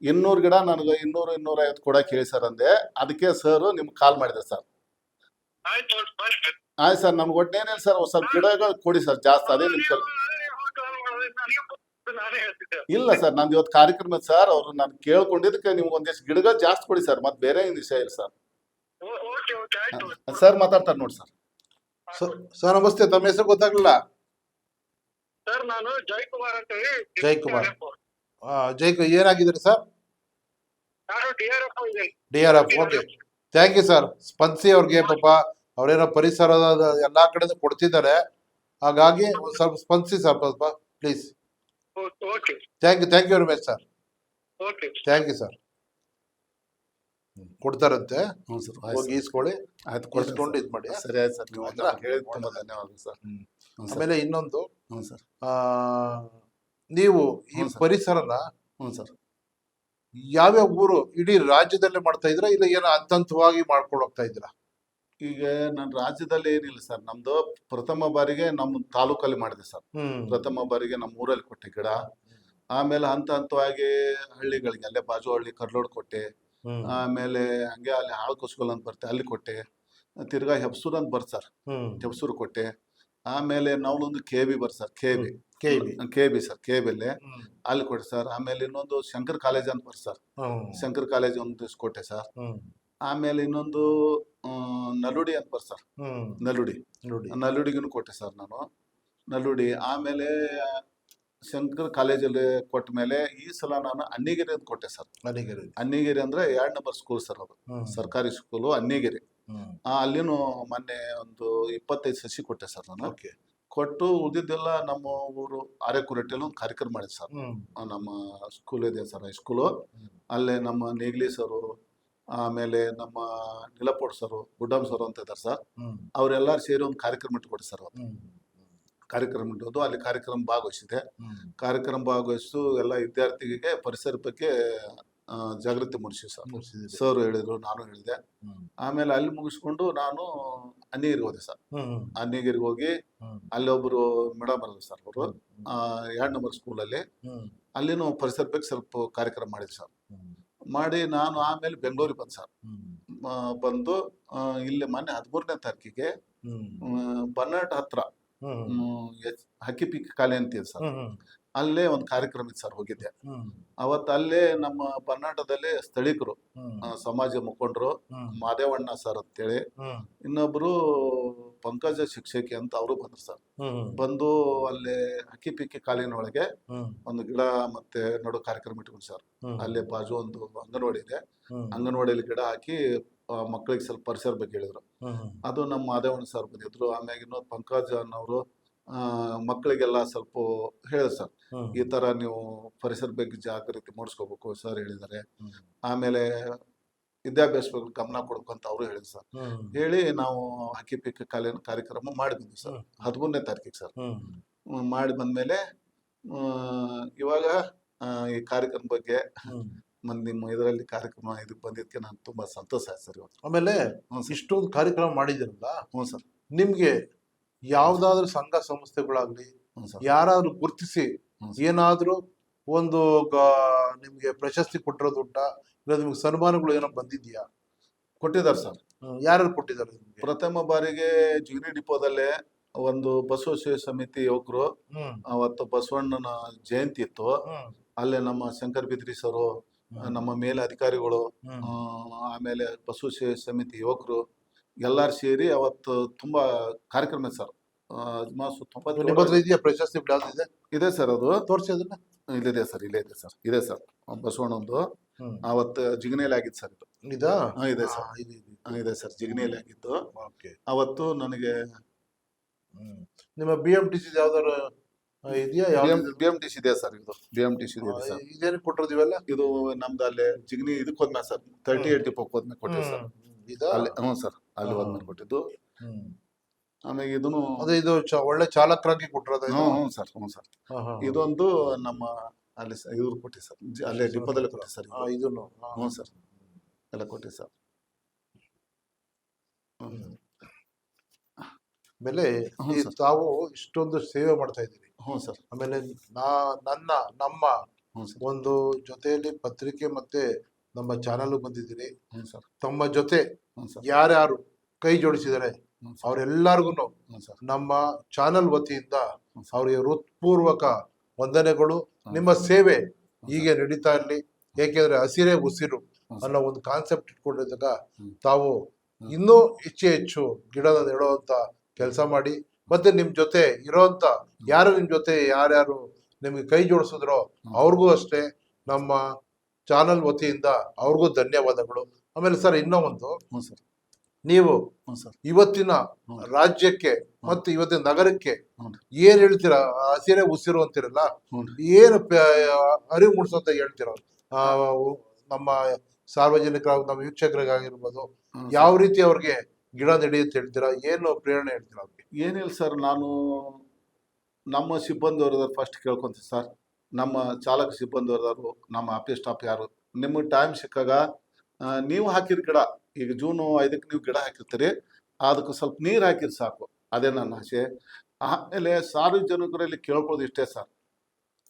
200 ಗಿಡ ನನಗೆ 200-250 ಕೊಡಕ್ಕೆ ಹೇಳಿ ಸರ್ ಅಂದೆ. ಅದಕ್ಕೆ ಸರ್ ನಿಮ್ಗೆ ಕಾಲ್ ಮಾಡಿದೆ ಸರ್. ಆಯ್ತು ಸರ್, ನಮ್ಗೆ ಒಟ್ಟೇನಿಲ್ಲ ಸರ್, ಒಂದು ಸ್ವಲ್ಪ ಗಿಡಗಳು ಕೊಡಿ ಸರ್ ಜಾಸ್ತಿ. ಅದೇ ನಿಮ್ ಇಲ್ಲ ಸರ್, ನಂದು ಇವತ್ತು ಕಾರ್ಯಕ್ರಮ ಸರ್. ಅವ್ರು ನಾನು ಕೇಳ್ಕೊಂಡಿದ್ದಕ್ಕೆ ನಿಮ್ಗೆ ಒಂದಿಷ್ಟು ಗಿಡಗಳು ಜಾಸ್ತಿ ಕೊಡಿ ಸರ್, ಮತ್ತೆ ಬೇರೆ ಏನು ವಿಷಯ ಇಲ್ಲ ಸರ್. ಸರ್ ಮಾತಾಡ್ತಾರೆ ನೋಡಿ ಸರ್. ಸರ್ ನಮಸ್ತೆ. ತಮ್ಮ ಹೆಸರು ಗೊತ್ತಾಗ್ಲಿಲ್ಲ? ಸರ್ ನಾನು ಜಯಕುಮಾರ್ ಅಂತ ಹೇಳಿ. ಜಯಕುಮಾರ್. ಏನಾಗಿದ್ದೀರಿ ಸರ್? ನಾನು DRF DRF. Okay, thank you sir. ಸ್ಪಂದಿಸಿ ಅವ್ರಿಗೆ. ಪಾಪ ಅವ್ರೇನೋ ಪರಿಸರದ ಎಲ್ಲಾ ಕಡೆ ಕೊಡ್ತಿದ್ದಾರೆ, ಹಾಗಾಗಿ ಒಂದ್ ಸ್ವಲ್ಪ ಸ್ಪಂದಿಸಿ ಸರ್, ಸ್ವಲ್ಪ please. Okay thank you very much sir. Okay thank you sir. ಕೊಡ್ತಾರಂತೆ, ಹ್ಞೂ ಸರ್. ಹೋಗಿ ಈಸ್ಕೊಳ್ಳಿ. ಆಯ್ತು, ಇಸ್ಕೊಂಡು ಇದ್ ಮಾಡಿ. ಸರಿ ಆಯ್ತು ಸರ್. ನೀವು ಆಯ್ತಾ? ಹೇಳಿದ ತುಂಬ ಧನ್ಯವಾದ ಸರ್. ಆಮೇಲೆ ಇನ್ನೊಂದು, ಹ್ಞೂ ಸರ್. ನೀವು ಈ ಹ್ಞೂ ಸರ್. ಪರಿಸರನ ಹ್ಞೂ ಸರ್. ಯಾವ್ಯಾವ ಊರು ಇಡೀ ರಾಜ್ಯದಲ್ಲೇ ಮಾಡ್ತಾ ಇದ್ರ, ಇಲ್ಲ ಏನೋ ಹಂತವಾಗಿ ಮಾಡ್ಕೊಂಡು ಹೋಗ್ತಾ ಇದ್ದೀರಾ? ಈಗ ನನ್ನ ರಾಜ್ಯದಲ್ಲಿ ಏನಿಲ್ಲ ಸರ್. ನಮ್ದು ಪ್ರಥಮ ಬಾರಿಗೆ ನಮ್ಮ ತಾಲೂಕಲ್ಲಿ ಮಾಡಿದೆ ಸರ್. ಪ್ರಥಮ ಬಾರಿಗೆ ನಮ್ಮ ಊರಲ್ಲಿ ಕೊಟ್ಟೆ ಗಿಡ. ಆಮೇಲೆ ಹಂತವಾಗಿ ಹಳ್ಳಿಗಳಿಗೆ, ಅಲ್ಲೇ ಬಾಜು ಹಳ್ಳಿ ಕರ್ಲೋಡ್ ಕೊಟ್ಟೆ. ಆಮೇಲೆ ಹಂಗೆ ಅಲ್ಲಿ ಹಾಳ್ಕೋಸ್ಕೊಲ್ ಅಂತ ಬರ್ತೆ, ಅಲ್ಲಿ ಕೊಟ್ಟೆ. ತಿರ್ಗಾ ಹೆಬ್ಸೂರ್ ಅಂತ ಬರ್ತ ಸರ್, ಹೆಬ್ಸೂರು ಕೊಟ್ಟೆ. ಆಮೇಲೆ ನಾವೊಂದು KB ಬರ್ತ ಸರ್, KB ಸರ್, KBಯಲ್ಲಿ ಅಲ್ಲಿ ಕೊಟ್ಟೆ ಸರ್. ಆಮೇಲೆ ಇನ್ನೊಂದು ಶಂಕರ್ ಕಾಲೇಜ್ ಅಂತ ಬರ್ತ ಸರ್, ಶಂಕರ್ ಕಾಲೇಜ್ ಒಂದು ದಿವ್ಸ ಕೊಟ್ಟೆ ಸರ್. ಆಮೇಲೆ ಇನ್ನೊಂದು ನಲುಡಿ ಅಂತ ಬರ್ತ ಸರ್, ನಲುಡಿಗೂ ಕೊಟ್ಟೆ ಸರ್ ನಾನು, ನಲುಡಿ. ಆಮೇಲೆ ಶಂಕರ್ ಕಾಲೇಜಲ್ಲಿ ಕೊಟ್ಟ ಮೇಲೆ ಈ ಸಲ ನಾನು ಅನ್ನಿಗೆರೆ ಅಂತ ಕೊಟ್ಟೆ ಸರ್. ಅನ್ನಿಗೆರೆ ಅಂದ್ರೆ 2 ನಂಬರ್ ಸ್ಕೂಲ್ ಸರ್, ಅದು ಸರ್ಕಾರಿ ಸ್ಕೂಲು ಅನ್ನಿಗೆರೆ. ಅಲ್ಲಿನೂ ಮೊನ್ನೆ ಒಂದು 25 ಸಸಿ ಕೊಟ್ಟೆ ಸರ್ ನಾನು. ಕೊಟ್ಟು ಉಳಿದಿದ್ದೆಲ್ಲ ನಮ್ಮ ಊರು ಆರೆಕುರಟ್ಟಿಯಲ್ಲಿ ಒಂದು ಕಾರ್ಯಕ್ರಮ ಮಾಡಿದೆ ಸರ್. ನಮ್ಮ ಸ್ಕೂಲ್ ಇದೆ ಸರ್, ಹೈಸ್ಕೂಲು. ಅಲ್ಲೇ ನಮ್ಮ ನೇಗ್ಲಿ ಸರು, ಆಮೇಲೆ ನಮ್ಮ ನಿಲಪೋಟ್ ಸರು, ಗುಡ್ಡಮ್ ಸರು ಅಂತ ಇದ್ದಾರೆ ಸರ್. ಅವರೆಲ್ಲರೂ ಸೇರಿ ಒಂದು ಕಾರ್ಯಕ್ರಮ ಇಟ್ಕೊಟ್ಟೆ ಸರ್. ಕಾರ್ಯಕ್ರಮ ಇಟ್ಟೋದು, ಅಲ್ಲಿ ಕಾರ್ಯಕ್ರಮ ಭಾಗವಹಿಸಿದೆ. ಕಾರ್ಯಕ್ರಮ ಭಾಗವಹಿಸು ಎಲ್ಲ ವಿದ್ಯಾರ್ಥಿಗಳಿಗೆ ಪರಿಸರ ಬಗ್ಗೆ ಜಾಗೃತಿ ಮೂಡಿಸಿ ಸರ್ ಹೇಳಿದ್ರು, ನಾನು ಹೇಳಿದೆ. ಆಮೇಲೆ ಅಲ್ಲಿ ಮುಗಿಸ್ಕೊಂಡು ನಾನು ಅನ್ನಿಗಿರಿಗೆ ಹೋದೆ ಸರ್. ಅನ್ನಿಗಿರಿಗೆ ಹೋಗಿ ಅಲ್ಲಿ ಒಬ್ರು ಮೇಡಮ್ ಅಲ್ಲ ಸರ್, ಅವರು 2 ನಂಬರ್ ಸ್ಕೂಲಲ್ಲಿ ಅಲ್ಲಿನೂ ಪರಿಸರ ಬಗ್ಗೆ ಸ್ವಲ್ಪ ಕಾರ್ಯಕ್ರಮ ಮಾಡಿದೆ ಸರ್. ಮಾಡಿ ನಾನು ಆಮೇಲೆ ಬೆಂಗಳೂರಿಗೆ ಬಂದೆ ಸರ್. ಬಂದು ಇಲ್ಲಿ ಮೊನ್ನೆ 13ನೇ ತಾರೀಕಿಗೆ ಬನ್ನಟ್ ಹತ್ರ ಹಕ್ಕಿ ಪಿಕ್ಕಿ ಕಾಲೆ ಅಂತಿದೆ ಸರ್. ಅಲ್ಲೇ ಒಂದು ಕಾರ್ಯಕ್ರಮ ಇತ್ತು ಸರ್, ಹೋಗಿದ್ದೆ. ಅವತ್ತು ಅಲ್ಲೇ ನಮ್ಮ ಕರ್ನಾಟಕದಲ್ಲೇ ಸ್ಥಳೀಕರು, ಸಮಾಜ ಮುಖಂಡರು, ಮಾದೇವಣ್ಣ ಸರ್ ಅಂತೇಳಿ, ಇನ್ನೊಬ್ರು ಪಂಕಜ ಶಿಕ್ಷಕಿ ಅಂತ ಅವರು ಬಂದ್ರು ಸರ್. ಬಂದು ಅಲ್ಲೇ ಅಕ್ಕಿ ಪಿಕ್ಕಿ ಕಾಲಿನ ಒಳಗೆ ಒಂದು ಗಿಡ ಮತ್ತೆ ನಡು ಕಾರ್ಯಕ್ರಮ ಇಟ್ಕೊಂಡು ಸರ್. ಅಲ್ಲೇ ಬಾಜು ಒಂದು ಅಂಗನವಾಡಿ ಇದೆ, ಅಂಗನವಾಡಿಯಲ್ಲಿ ಗಿಡ ಹಾಕಿ ಮಕ್ಕಳಿಗೆ ಸ್ವಲ್ಪ ಪರಿಸರ ಬಗ್ಗೆ ಹೇಳಿದ್ರು. ಅದು ನಮ್ಮ ಮಾದೇವಣ್ಣ ಸರ್ ಬಂದಿದ್ರು. ಆಮ್ಯಾಗ ಇನ್ನೊಂದು ಪಂಕಜ ಅನ್ನೋರು ಮಕ್ಕಳಿಗೆಲ್ಲ ಸ್ವಲ್ಪ ಹೇಳಿದ್ರು ಸರ್, ಈ ತರ ನೀವು ಪರಿಸರ ಬಗ್ಗೆ ಜಾಗೃತಿ ಮೂಡಿಸ್ಕೋಬೇಕು ಸರ್ ಹೇಳಿದ್ದಾರೆ. ಆಮೇಲೆ ವಿದ್ಯಾಭ್ಯಾಸ ಬಗ್ಗೆ ಗಮನ ಕೊಡ್ಬೇಕು ಅಂತ ಅವರು ಹೇಳಿದ್ರು ಸರ್. ಹೇಳಿ ನಾವು ಅಕ್ಕಿ ಪಿಕ್ಕಿ ಕಾಲಿನ ಕಾರ್ಯಕ್ರಮ ಮಾಡಿ ಬಂದ್ವಿ ಸರ್, 13ನೇ ತಾರೀಕಿಗೆ ಸರ್. ಮಾಡಿ ಬಂದ್ಮೇಲೆ ಇವಾಗ ಈ ಕಾರ್ಯಕ್ರಮ ಬಗ್ಗೆ ನಿಮ್ಮ ಇದರಲ್ಲಿ ಕಾರ್ಯಕ್ರಮ ಇದಕ್ಕೆ ಬಂದಿದ್ದಕ್ಕೆ ನಾನು ತುಂಬಾ ಸಂತೋಷ ಆಯ್ತು ಸರ್ ಇವತ್ತು. ಆಮೇಲೆ ಇಷ್ಟೊಂದು ಕಾರ್ಯಕ್ರಮ ಮಾಡಿದಿರಲ್ಲ, ಹ್ಞೂ ಸರ್. ನಿಮ್ಗೆ ಯಾವ್ದಾದ್ರು ಸಂಘ ಸಂಸ್ಥೆಗಳಾಗ್ಲಿ ಯಾರಾದ್ರೂ ಗುರ್ತಿಸಿ ಏನಾದ್ರೂ ಒಂದು ನಿಮ್ಗೆ ಪ್ರಶಸ್ತಿ ಕೊಟ್ಟಿರೋದು ಉಂಟಾ, ಇಲ್ಲ ನಿಮ್ಗೆ ಸನ್ಮಾನಗಳು ಏನೋ ಬಂದಿದ್ಯಾ? ಕೊಟ್ಟಿದ್ದಾರೆ ಸರ್. ಯಾರು ಕೊಟ್ಟಿದ್ದಾರೆ ನಿಮ್ಗೆ? ಪ್ರಥಮ ಬಾರಿಗೆ ಜಿಗಣಿ ಡಿಪೋದಲ್ಲೇ ಒಂದು ಬಸವ ಸೇವಾ ಸಮಿತಿ ಯುವಕರು, ಅವತ್ತು ಬಸವಣ್ಣನ ಜಯಂತಿ ಇತ್ತು, ಅಲ್ಲೇ ನಮ್ಮ ಶಂಕರ್ ಬಿದ್ರಿ ಸರು, ನಮ್ಮ ಮೇಲೆ ಅಧಿಕಾರಿಗಳು, ಆಮೇಲೆ ಬಸವ ಸೇವಾ ಸಮಿತಿ ಯುವಕರು ಎಲ್ಲಾರು ಸೇರಿ ಅವತ್ತು ತುಂಬಾ ಕಾರ್ಯಕ್ರಮ ಇದೆ ಸರ್. ಇದೆಯಾ ಪ್ರಶಸ್ತಿ ಯಾವ್ದಿದೆ? ಇದೆ ಸರ್, ಅದು ತೋರಿಸಿ ಅದನ್ನ. ಇಲ್ಲಿದೆ ಸರ್, ಇಲ್ಲೇ ಇದೆ ಸರ್, ಇದೆ ಸರ್. ಬಸವಣ್ಣಂದು ಅವತ್ತು ಜಿಗಣಿಯಲ್ಲಿ ಆಗಿತ್ತು ಸರ್. ಇದು ಇದೆ ಸರ್, ಇದೆ ಸರ್, ಜಿಗಣಿಯಲ್ಲಿ ಆಗಿದ್ದು. ಅವತ್ತು ನನಗೆ ನಿಮ್ಮ BMTC ಯಾವ್ದಾರು ಇದೆಯಾ? BMTC ಇದೆ ಸರ್, ಇದು BMTC ಇದೆ ಸರ್. ಇದೇನು ಕೊಟ್ಟಿರೋದು ಇವೆಲ್ಲ? ಇದು ನಮ್ದು ಅಲ್ಲೇ ಜಿಗಣಿ ಇದಕ್ಕೆ ಹೋದ್ಮೇಲೆ ಸರ್, 38 ಡಿಪೋಕ್ಕೆ ಹೋದ್ಮೇಲೆ ಕೊಟ್ಟಿದೆ ಸರ್. ಅಲ್ಲಿ ಹ್ಞೂ ಸರ್, ಅಲ್ಲಿ ಹೋದ್ಮೇಲೆ ಕೊಟ್ಟಿದ್ದು. ಆಮೇಲೆ ಇದನ್ನು ಇದು ಒಳ್ಳೆ ಚಾಲಕರಾಗಿ ಕೊಟ್ಟಿರೋದು? ಹ್ಞೂ ಸರ್, ಹ್ಞೂ ಸರ್. ಇದೊಂದು ನಮ್ಮ ಅಲ್ಲಿ ಇವ್ರು ಕೊಟ್ಟಿ ಸರ್, ಅಲ್ಲೇ ಡಿಪೋದಲ್ಲೇ ಕೊಟ್ಟಿ ಸರ್ ಇದನ್ನು. ಹ್ಞೂ ಸರ್, ಎಲ್ಲ ಕೊಟ್ಟಿ ಸರ್. ಆಮೇಲೆ ತಾವು ಇಷ್ಟೊಂದು ಸೇವೆ ಮಾಡ್ತಾ ಇದ್ದೀರಿ. ಹ್ಞೂ ಸರ್. ಆಮೇಲೆ ನಮ್ಮ ಒಂದು ಜೊತೆಯಲ್ಲಿ ಪತ್ರಿಕೆ ಮತ್ತೆ ನಮ್ಮ ಚಾನಲ್ ಬಂದಿದ್ದೀರಿ. ತಮ್ಮ ಜೊತೆ ಯಾರ್ಯಾರು ಕೈ ಜೋಡಿಸಿದ್ದಾರೆ ಅವರೆಲ್ಲರಿಗೂ ನಮ್ಮ ಚಾನಲ್ ವತಿಯಿಂದ ಅವರಿಗೆ ಹೃತ್ಪೂರ್ವಕ ವಂದನೆಗಳು. ನಿಮ್ಮ ಸೇವೆ ಹೀಗೆ ನಡೀತಾ ಇರಲಿ, ಏಕೆಂದ್ರೆ ಹಸಿರೇ ಉಸಿರು ಅನ್ನೋ ಒಂದು ಕಾನ್ಸೆಪ್ಟ್ ಇಟ್ಕೊಂಡಿದ್ದಾಗ ತಾವು ಇನ್ನೂ ಹೆಚ್ಚು ಗಿಡದ ನೆಡುವಂತ ಕೆಲಸ ಮಾಡಿ. ಮತ್ತೆ ನಿಮ್ ಜೊತೆ ಇರೋಂತ ನಿಮ್ ಜೊತೆ ಯಾರ್ಯಾರು ನಿಮ್ಗೆ ಕೈ ಜೋಡಿಸಿದ್ರೋ ಅವ್ರಿಗೂ ಅಷ್ಟೇ ನಮ್ಮ ಚಾನಲ್ ವತಿಯಿಂದ ಅವ್ರಿಗೂ ಧನ್ಯವಾದಗಳು. ಆಮೇಲೆ ಸರ್, ಇನ್ನೂ ಒಂದು, ನೀವು ಇವತ್ತಿನ ರಾಜ್ಯಕ್ಕೆ ಮತ್ತೆ ಇವತ್ತಿನ ನಗರಕ್ಕೆ ಏನ್ ಹೇಳ್ತೀರಾ? ಹಸಿರೇ ಉಸಿರು ಅಂತಿರಲ್ಲ, ಏನು ಅರಿವು ಮೂಡಿಸೋಂತ ಹೇಳ್ತೀರ ನಮ್ಮ ಸಾರ್ವಜನಿಕರಾಗ, ನಮ್ಮ ವೀಕ್ಷಕರಿಗಾಗಿರ್ಬೋದು, ಯಾವ ರೀತಿ ಅವ್ರಿಗೆ ಗಿಡ ನೆಡಿ ಅಂತ ಹೇಳ್ತೀರಾ? ಏನು ಪ್ರೇರಣೆ ಹೇಳ್ತೀರಾ ಅವ್ರಿಗೆ? ಏನಿಲ್ಲ ಸರ್, ನಾನು ನಮ್ಮ ಸಿಬ್ಬಂದಿ ಅವ್ರದಾರು ಫಸ್ಟ್ ಕೇಳ್ಕೊಂತೀನಿ ಸರ್. ನಮ್ಮ ಚಾಲಕ ಸಿಬ್ಬಂದಿ ಅವ್ರದಾರು, ನಮ್ಮ ಆಫೀಸ್ ಸ್ಟಾಫ್ ಯಾರು, ನಿಮಗೆ ಟೈಮ್ ಸಿಕ್ಕಾಗ ನೀವು ಹಾಕಿದ ಗಿಡ, ಈಗ ಜೂನ್ 5ಕ್ಕೆ ನೀವು ಗಿಡ ಹಾಕಿರ್ತೀರಿ, ಅದಕ್ಕೆ ಸ್ವಲ್ಪ ನೀರು ಹಾಕಿರಿ ಸಾಕು, ಅದೇ ನನ್ನ ಆಸೆ. ಆಮೇಲೆ ಸಾರ್ವಜನಿಕರಲ್ಲಿ ಕೇಳ್ಕೊಳ್ಳೋದು ಇಷ್ಟೇ ಸರ್,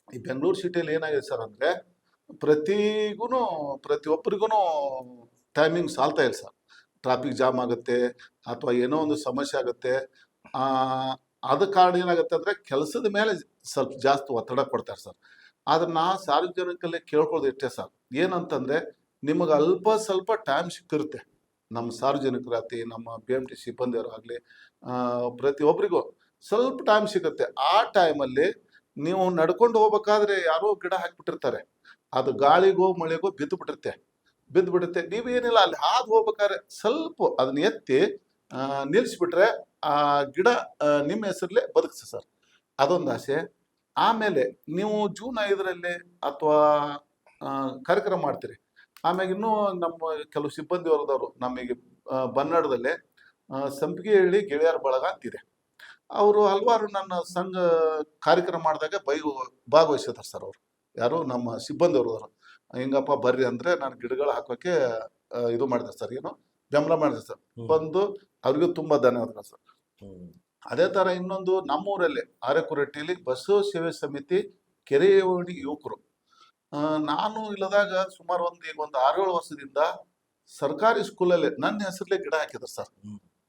ಈ ಬೆಂಗಳೂರು ಸಿಟಿಯಲ್ಲಿ ಏನಾಗಿದೆ ಸರ್ ಅಂದರೆ, ಪ್ರತಿಯೊಬ್ಬರಿಗೂ ಟೈಮಿಂಗ್ ಸಾಲ್ತಾ ಇಲ್ಲ ಸರ್. ಟ್ರಾಫಿಕ್ ಜಾಮ್ ಆಗುತ್ತೆ ಅಥವಾ ಏನೋ ಒಂದು ಸಮಸ್ಯೆ ಆಗುತ್ತೆ. ಅದ ಕಾರಣ ಏನಾಗುತ್ತೆ ಅಂದರೆ ಕೆಲಸದ ಮೇಲೆ ಸ್ವಲ್ಪ ಜಾಸ್ತಿ ಒತ್ತಡ ಕೊಡ್ತಾರೆ ಸರ್. ಆದ್ರೆ ನಾ ಸಾರ್ವಜನಿಕರಲ್ಲಿ ಕೇಳ್ಕೊಳ್ಳೋದು ಇಷ್ಟೇ ಸರ್, ಏನಂತಂದರೆ ನಿಮಗೆ ಅಲ್ಪ ಸ್ವಲ್ಪ ಟೈಮ್ ಸಿಕ್ಕಿರುತ್ತೆ, ನಮ್ಮ ಸಾರ್ವಜನಿಕರಾಗಲಿ, ನಮ್ಮ BMTC ಸಿಬ್ಬಂದಿಯವರಾಗಲಿ, ಪ್ರತಿಯೊಬ್ಬರಿಗೂ ಸ್ವಲ್ಪ ಟೈಮ್ ಸಿಗುತ್ತೆ. ಆ ಟೈಮಲ್ಲಿ ನೀವು ನಡ್ಕೊಂಡು ಹೋಗ್ಬೇಕಾದ್ರೆ ಯಾರೋ ಗಿಡ ಹಾಕಿಬಿಟ್ಟಿರ್ತಾರೆ, ಅದು ಗಾಳಿಗೋ ಮಳೆಗೋ ಬಿದ್ದುಬಿಡುತ್ತೆ. ನೀವೇನಿಲ್ಲ, ಅಲ್ಲಿ ಹಾದು ಹೋಗ್ಬೇಕಾದ್ರೆ ಸ್ವಲ್ಪ ಅದನ್ನ ಎತ್ತಿ ನಿಲ್ಲಿಸ್ಬಿಟ್ರೆ ಆ ಗಿಡ ನಿಮ್ಮ ಹೆಸರಲ್ಲೇ ಬದುಕ್ಸ ಸರ್, ಅದೊಂದು ಆಸೆ. ಆಮೇಲೆ ನೀವು ಜೂನ್ 5ರಲ್ಲಿ ಅಥವಾ ಕಾರ್ಯಕ್ರಮ ಮಾಡ್ತೀರಿ. ಆಮ್ಯಾಗ ಇನ್ನೂ ನಮ್ಮ ಕೆಲವು ಸಿಬ್ಬಂದಿ ವರ್ಗದವರು ನಮಗೆ ಬನ್ನಡದಲ್ಲೇ ಸಂಪಿಗೆಹಳ್ಳಿ ಗೆಳೆಯರ ಬಳಗ ಅಂತಿದೆ, ಅವರು ಹಲವಾರು ನನ್ನ ಸಂಘ ಕಾರ್ಯಕ್ರಮ ಮಾಡಿದಾಗ ಭಾಗವಹಿಸಿದಾರೆ ಸರ್. ಅವರು ಯಾರು ನಮ್ಮ ಸಿಬ್ಬಂದಿ ವರ್ಗದವರು, ಹಿಂಗಪ್ಪ ಬರ್ರಿ ಅಂದರೆ ನಾನು ಗಿಡಗಳು ಹಾಕೋಕ್ಕೆ ಇದು ಮಾಡಿದೆ ಸರ್, ಏನು ಬೆಂಬಲ ಮಾಡಿದೆ ಸರ್. ಬಂದು ಅವ್ರಿಗೂ ತುಂಬ ಧನ್ಯವಾದಗಳು ಸರ್. ಅದೇ ಥರ ಇನ್ನೊಂದು ನಮ್ಮೂರಲ್ಲಿ ಆರೆಕುರಟ್ಟಿಯಲ್ಲಿ ಬಸವ ಸೇವೆ ಸಮಿತಿ ಕೆರೆಯೋಡಿ ಯುವಕರು, ನಾನು ಇಲ್ಲದಾಗ ಸುಮಾರು ಈಗ ಒಂದು 6-7 ವರ್ಷದಿಂದ ಸರ್ಕಾರಿ ಸ್ಕೂಲಲ್ಲಿ ನನ್ನ ಹೆಸರಲ್ಲೇ ಗಿಡ ಹಾಕಿದ್ರು ಸರ್.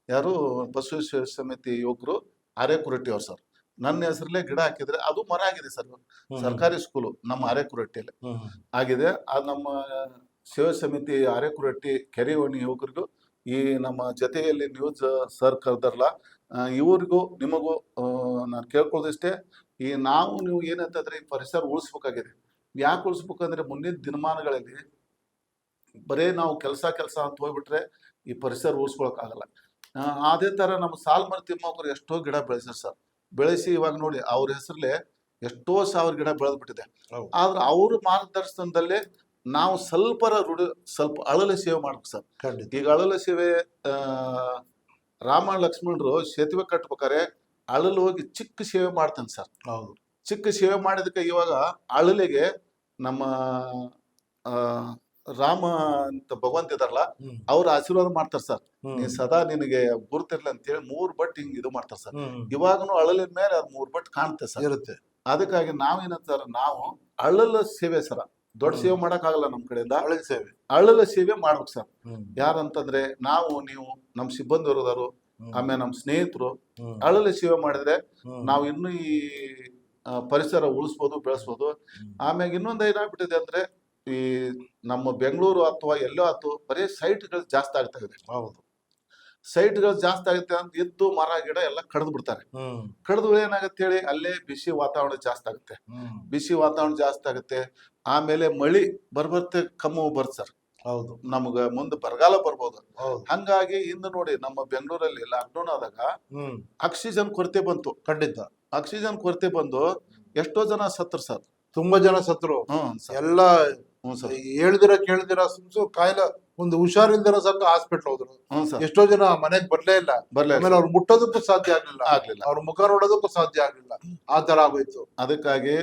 ಯಾರು ಬಸವ ಸೇವೆ ಸಮಿತಿ ಯುವಕರು ಆರೆಕುರಟ್ಟಿ ಅವ್ರು ಸರ್. ನನ್ನ ಹೆಸರಲ್ಲೇ ಗಿಡ ಹಾಕಿದ್ರೆ ಅದು ಮರ ಆಗಿದೆ ಸರ್. ಸರ್ಕಾರಿ ಸ್ಕೂಲು ನಮ್ಮ ಅರೆಕುರಟ್ಟಿಯಲ್ಲಿ ಆಗಿದೆ. ಅದು ನಮ್ಮ ಸೇವಾ ಸಮಿತಿ ಅರೆಕುರಟ್ಟಿ ಕೆರೆಯೋಣಿ ಯುವಕರಿಗೂ ಈ ನಮ್ಮ ಜೊತೆಯಲ್ಲಿ ನ್ಯೂಸ್ ಸರ್ ಕರೆದಾರಲ್ಲ, ಇವ್ರಿಗೂ ನಿಮಗೂ ನಾನು ಕೇಳ್ಕೊಳ್ಳೋದಿಷ್ಟೇ, ಈ ನೀವು ಏನಂತಂದ್ರೆ ಈ ಪರಿಸರ ಉಳಿಸ್ಬೇಕಾಗಿದೆ. ಯಾಕೆ ಉಳಿಸ್ಬೇಕಂದ್ರೆ ಮುಂದಿನ ದಿನಮಾನಗಳಲ್ಲಿ ಬರೇ ನಾವು ಕೆಲಸ ಅಂತ ಹೋಗ್ಬಿಟ್ರೆ ಈ ಪರಿಸರ ಉಳಿಸ್ಕೊಳಕ್ಕಾಗಲ್ಲ. ಅದೇ ತರ ನಮ್ಮ ಸಾಲ್ಮರ್ ತಿಮ್ಮಕ್ಕರು ಎಷ್ಟೋ ಗಿಡ ಬೆಳೆಸ್ಯಾರ ಸರ್. ಬೆಳೆಸಿ ಇವಾಗ ನೋಡಿ ಅವ್ರ ಹೆಸರಲ್ಲೇ ಎಷ್ಟೋ ಸಾವಿರ ಗಿಡ ಬೆಳೆದ್ಬಿಟ್ಟಿದೆ. ಆದ್ರೆ ಅವ್ರ ಮಾರ್ಗದರ್ಶನದಲ್ಲೇ ನಾವು ಸ್ವಲ್ಪ ಅಳಲ ಸೇವೆ ಮಾಡ್ಬೇಕು ಸರ್. ಈಗ ಅಳಲ ಸೇವೆ ರಾಮ ಲಕ್ಷ್ಮಣರು ಸೇತುವೆ ಕಟ್ಬೇಕಾರೆ ಅಳಲು ಹೋಗಿ ಚಿಕ್ಕ ಸೇವೆ ಮಾಡ್ತಾನೆ ಸರ್. ಹೌದು, ಚಿಕ್ಕ ಸೇವೆ ಮಾಡಿದಕ್ಕೆ ಇವಾಗ ಅಳಲಿಗೆ ನಮ್ಮ ರಾಮ ಅಂತ ಭಗವಂತ ಇದಾರಲ್ಲ, ಅವ್ರ ಆಶೀರ್ವಾದ ಮಾಡ್ತಾರ ಸರ್. ನೀ ಸದಾ ನಿನಗೆ ಗುರುತಿರ್ಲಿ ಅಂತೇಳಿ 3 ಬಟ್ ಹಿಂಗ್ ಇದು ಮಾಡ್ತಾರ ಸರ್. ಇವಾಗನು ಅಳಲಿನ ಮೇಲೆ ಅದ್ 3 ಬಟ್ ಕಾಣುತ್ತೆ ಸರ್, ಇರುತ್ತೆ. ಅದಕ್ಕಾಗಿ ನಾವೇನಂತಾರ, ನಾವು ಅಳಲ ಸೇವೆ ಸರ, ದೊಡ್ಡ ಸೇವೆ ಮಾಡಕ್ ಆಗಲ್ಲ ನಮ್ ಕಡೆಯಿಂದ. ಅಳಲ ಸೇವೆ ಮಾಡ್ಬೇಕು ಸರ್. ಯಾರಂತಂದ್ರೆ ನೀವು ನಮ್ ಸಿಬ್ಬಂದಿ ವರ್ಗದವರು, ಆಮೇಲೆ ನಮ್ ಸ್ನೇಹಿತರು ಅಳಲ ಸೇವೆ ಮಾಡಿದ್ರೆ ನಾವು ಇನ್ನು ಈ ಪರಿಸರ ಉಳಿಸ್ಬೋದು, ಬೆಳೆಸ್ಬೋದು. ಆಮ್ಯಾಗ ಇನ್ನೊಂದು ಏನಾಗ್ಬಿಟ್ಟಿದೆ ಅಂದ್ರೆ, ಈ ನಮ್ಮ ಬೆಂಗಳೂರು ಅಥವಾ ಎಲ್ಲೋ ಆತು ಬರೀ ಸೈಟ್ಗಳು ಜಾಸ್ತಿ ಆಗ್ತಾ ಇದೆ. ಹೌದು, ಸೈಟ್ಗಳು ಜಾಸ್ತಿ ಆಗುತ್ತೆ ಅಂತ ಇದ್ದು ಮರ ಗಿಡ ಎಲ್ಲ ಕಡ್ದು ಬಿಡ್ತಾರೆ. ಕಡ್ದು ಏನಾಗುತ್ತೆ ಹೇಳಿ, ಅಲ್ಲೇ ಬಿಸಿ ವಾತಾವರಣ ಜಾಸ್ತಿ ಆಗುತ್ತೆ. ಬಿಸಿ ವಾತಾವರಣ ಜಾಸ್ತಿ ಆಗುತ್ತೆ. ಆಮೇಲೆ ಮಳಿ ಬರ್ಬರ್ತೆ ಕಮ್ಮು ಬರುತ್ತೆ ಸರ್. ಹೌದು, ನಮ್ಗ ಮುಂದೆ ಬರಗಾಲ ಬರ್ಬೋದು. ಹಂಗಾಗಿ ಇಂದು ನೋಡಿ ನಮ್ಮ ಬೆಂಗಳೂರಲ್ಲಿ ಲಾಕ್ಡೌನ್ ಆದಾಗ ಆಕ್ಸಿಜನ್ ಕೊರತೆ ಬಂತು. ಖಂಡಿತ ಆಕ್ಸಿಜನ್ ಕೊರತೆ ಬಂದು ಎಷ್ಟೋ ಜನ ಸತ್ರು ಸರ್. ತುಂಬಾ ಜನ ಸತ್ರು. ಎಲ್ಲ ಹೇಳ್ದಿರ ಕೇಳ್ದಿರ ಸುಮ್ಸು ಕಾಯಿಲೆ ಒಂದು ಹುಷಾರಿಲ್ದಿರ ಸಾಕು ಹಾಸ್ಪಿಟ್ಲ್ ಹೋದ್ರು. ಎಷ್ಟೋ ಜನ ಮನೆಗ್ ಬರ್ಲೇ ಇಲ್ಲ. ಆಮೇಲೆ ಅವ್ರು ಮುಟ್ಟೋದಕ್ಕೂ ಸಾಧ್ಯ ಆಗ್ಲಿಲ್ಲ, ಅವ್ರ ಮುಖ ನೋಡೋದಕ್ಕೂ ಸಾಧ್ಯ ಆಗ್ಲಿಲ್ಲ. ಆ ತರ ಆಗೋಯ್ತು. ಅದಕ್ಕಾಗಿ